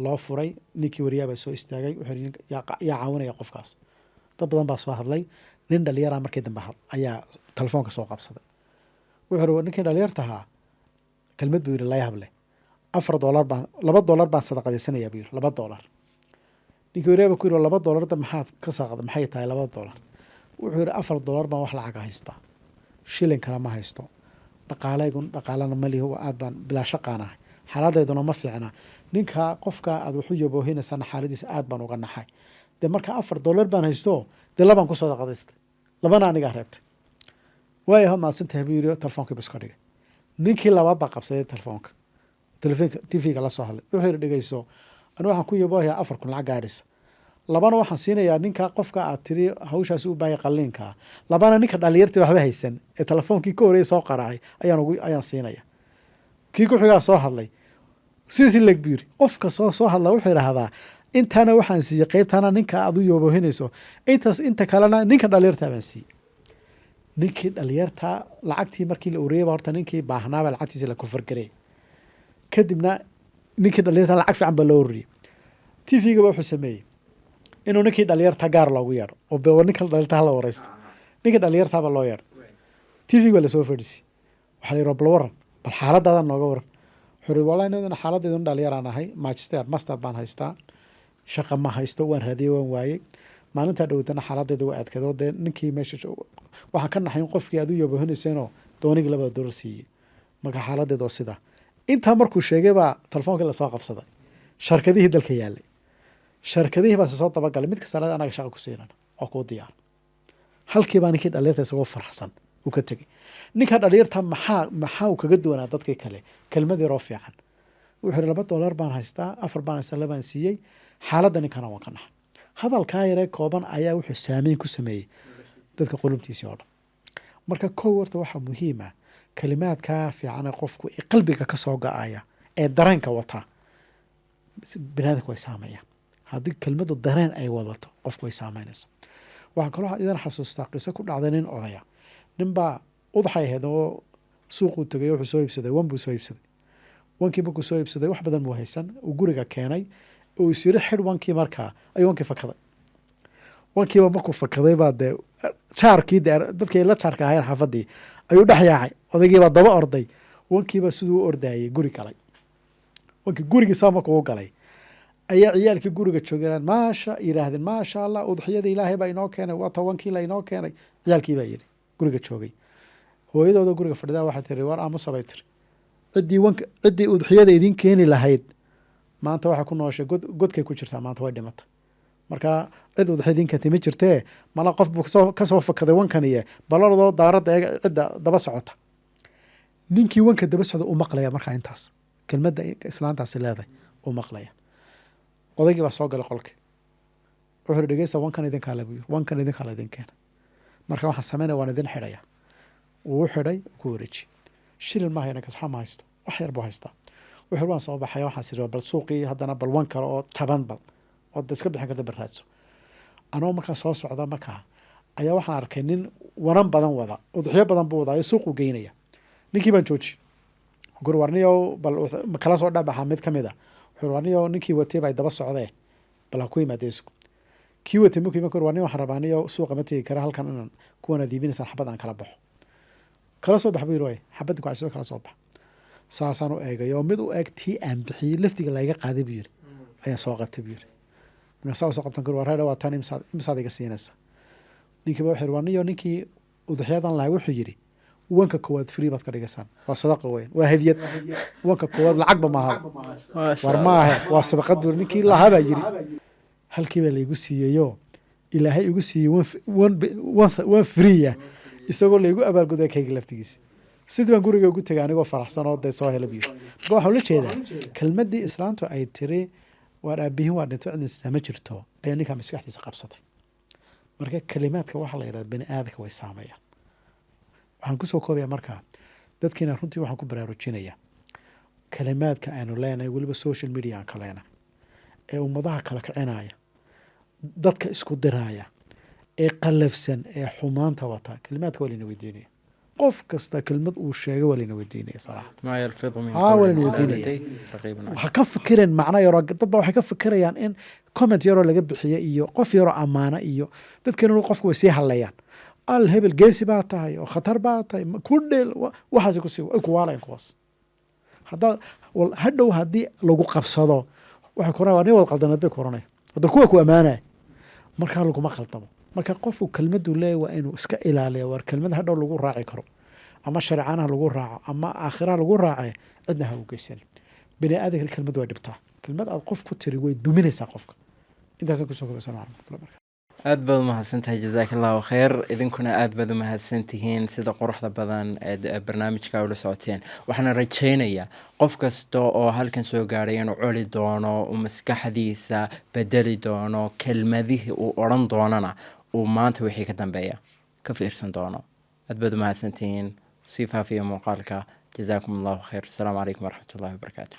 loo furay ninkii wariyaabaa soo istaagay wuxuu yaa caawinaya qofkaas dad badan baa soo hadlay nin dhalinyara markii dambe ayaa telefoonka soo qabsaday wuxuu ninkii dhalinyartahaa kelmad buu yidhi layahab leh $4 baan $2 baan sadaqadaysanaya buu yidhi $2 ninkii wariyaaba ku yidhi $2 maxaad ka saaqada maxay tahay $2 wuxuu yidhi $4 baan wax lacag haystaa shilin kale ma haysto dhaqaalana malihi aad baan bilaa shaqaanahay xaaladeyduna ma fiicna ninka qofka aad waxu yaboohinaysana xaaladiisa aad baan uga naxay dee marka $4 baan haysto dee labaan kusoo daqadaystay labana anigaa reebtay waaya had maadsantahay buu yidhi telefonkii ba iska dhigay ninkii labaad baa qabsaday telefoonka tvga la soo hadlay wuxuu yidhi dhegeyso anu waxaan ku yaboohayaa 4,000 lacag gaadhaysa labana waxaan siinayaa ninka qofka aad tiri hawshaasi u baahaya qalliinka labana ninka dhalinyarta waxba haysan ee telefoonkii ka horeeyay soo qaraacay ayaan siinaya kii ku xigaa soo hadlay sidaas in leg buu yiri qofka soo hadla wuxuu yidhaahdaa intaana waxaan siiyey qaybtaana ninka aad u yoobohinayso inta kalena ninka dhalinyartaa baan siiyey ninkii dhalinyartaa lacagtii markii la ureyaba horta ninkii baahnaaba lacagtiisa la kufargarey kadibna ninkii dhalinyartaa lacag fiican baa loo ururiyey tvgaba wuxuu sameeyey inuu ninkii dhalinyartaa gaar loogu yeedho oo ninka dhalinyartaa hala wareysto ninkii dhalinyartaaba loo yeedho tvga baa lasoo fadhiisay waxaa la yidhi bal waran bal xaaladaadan nooga waran wuxuu yidhi wallahi niduna xaaladdeeduna dhalinyaraan ahay master baan haystaa shaqa ma haysto waan raadiyey waan waayey maalintaa dhowtana xaaladdeeda waa adkado dee ninkii meesha waxaan ka naxay in qofkii aad u yoobohinayseenoo doonigii $2 siiyey marka xaaladdeed oo sidaa intaa markuu sheegay baa telefoonkii lasoo qabsaday sharkadihii dalka yaallay sharkadihii baa se soo dabagalay mid kasta anaga shaqa ku siinan oo kuu diyaar halkii baa ninkii dhalinyarta isagoo farxsan uu ka tegey ninkaa dhalinyarta maxaa uu kaga duwanaa dadkii kale kelmad yaroo fiican wuxuu yihi $2 baan haystaa 4 baan haystaa 2 baan siiyey xaaladda ninkana waan ka naxa hadalkaa yaree kooban ayaa wuxuu saameyn ku sameeyey dadka qulubtiisii oo dhan marka kow horta waxaa muhiim ah kalimaadkaa fiicane qofku ee qalbiga ka soo ga-aya ee dareenka wataa binaadamka way saameeyaan haddii kelmadu dareen ay wadato qofku way saameynaysa waxaa kaloo idan xasuustaa qiso ku dhacday nin odaya ninbaa udaxay ahayd oo suuquu tegay wuxuu soo iibsaday wan buu soo iibsaday wankii markuu soo iibsaday wax badan buu haysan uu guriga keenay oo isyiri xidh wankii markaa ayuu wankii fakaday wankiiba markuu fakaday baa dee jaarkii dadkii la jaarka ahayn xaafadii ayuu dhex yaacay odaygiibaa daba orday wankiiba siduu u ordaayay guri galay wankii gurigii saa markuu u galay ayaa ciyaalkii guriga joogeen maasha yidhaahdeen maasha allah udxiyada ilaahay baa inoo keenay waa tobankii la inoo keenay ciyaalkii baa yidhi guriga joogay hooyadooda guriga fadhidaa waxay tiri war aamusa bay tiri ciddii udxiyada idin keeni lahayd maanta waxay ku nooshay godkay ku jirtaa maanta way dhimatay marka cid udxiyada idin keentay ma jirtee mala qof buu kasoo fakaday wankan iyo balaradoo daaradda eega cidda daba socota ninkii wanka daba socda u maqlaya markaa intaas kelmadda islaantaasi leedahay u maqlaya odaygii baa soo galay qolkii wuxuu dhegeysta wankan idinkaa la buyir wankan idinkaa la idin keena marka waxaan sameynaya waan idin xidhaya wuu xidhay ku wareeji shilin maaha inankas waxaa ma haysto wax yar buu haystaa wuxuu waan soo baxaya waxaan siri bal suuqii haddana bal wan kale oo taban bal oo iska bixin karta bal raadso anoo markaa soo socda markaa ayaa waxaan arkay nin waran badan wada udxiyo badan buu wadaa suuqu geynaya ninkii baan jooji guri warniyow bal kala soo dhabaxa mid ka mid a wuxuu warniyow ninkii watay baa daba socdee bal ha ku yimaadee isku kii watay markii markuu warniyow waxaan rabaa niyow suuqa ma tegi kara halkan inaan kuwan adiibinaysaan xabad aan kala baxo kala soo bax buu yiri way xabadda ku cashado kala soo bax saasaan u eegay oo mid u eeg tii aan bixiyey laftiga layga qaaday buu yiri ayaan soo qabtay buu yiri marka saa soo qabtan karo wareer waa tan imsaad iga siinaysa ninkii baa wuxuu warniyow ninkii udxiyadan lahaa wuxuu yiri wanka koowaad free baad ka dhigaysaan waa sadaqa weyn waa hadiyad wanka koowaad lacagba maaha war maahe waa sadaqad buu ninkii lahaa baa yiri halkii baa laygu siiyeyo ilaahay igu siiyey one free isagoo laygu abaalguday kayga laftigiisa sidii baan guriga ugu tegay anigoo faraxsan oo dee soo hela biyo marka waxaan la jeedaa kelmaddii islaantu ay tiri waar aabihin waa dhinto cidna ma jirto ayaa ninkaa maskaxdiisa qabsatay marka kalimaadka waxaa la yidhahda bani aadamka way saameeyaan waxaan kusoo koobaya markaa dadkiina runtii waxaan ku baraarujinaya kalimaadka aynu leenahay weliba social media aan ka leenahay ee ummadaha kala kicinaya dadka isku diraaya ee qalafsan ee xumaanta wata kalimaadka waa layna weydiinaya qof kasta kelmad uu sheegay waa layna weydiinaya waa layna weydiinaya waxaa ka fikireen macno yaroo dadba waxay ka fikirayaan in comment yaroo laga bixiyo iyo qof yaroo ammaana iyo dadkana qofku way sii hadlayaan al hebel geesi baa tahay oo khatar baa tahay ku dheel waxaas kusii ay ku waalayaan kuwaas hadhow haddii lagu qabsado waxay koranaya waa nin wad qaldanad bay koranaya hadda kuwa ku ammaanaya markaa laguma qaldamo marka qofku kelmaddu leeyahy waa inuu iska ilaaliya waar kelmad hadhow lagu raaci karo ama shareecanaha lagu raaco ama aakhiraha lagu raace cidna ha u geysan bini aadamka kelmad way dhibtaa kelmad aad qof ku tiri way duminaysaa qofka intaasaan kusoo kobaysan raxmatullahi barakaatu aad baad umahadsantahay jazaak allahu khayr idinkuna aad baad umahadsantihiin sida quruxda badan eed barnaamijka ula socoteen waxaana rajaynayaa qof kasta oo halkan soo gaadhay inuu coli doono uu maskaxdiisa bedeli doono kelmadihii uu odhan doonana uu maanta wixii ka dambeeya ka fiirsan doono aad baad umahadsantihiin sii faafiya muuqaalka jazaakum allahu khayr asalaamu calaykum waraxmatullahi wabarakaatu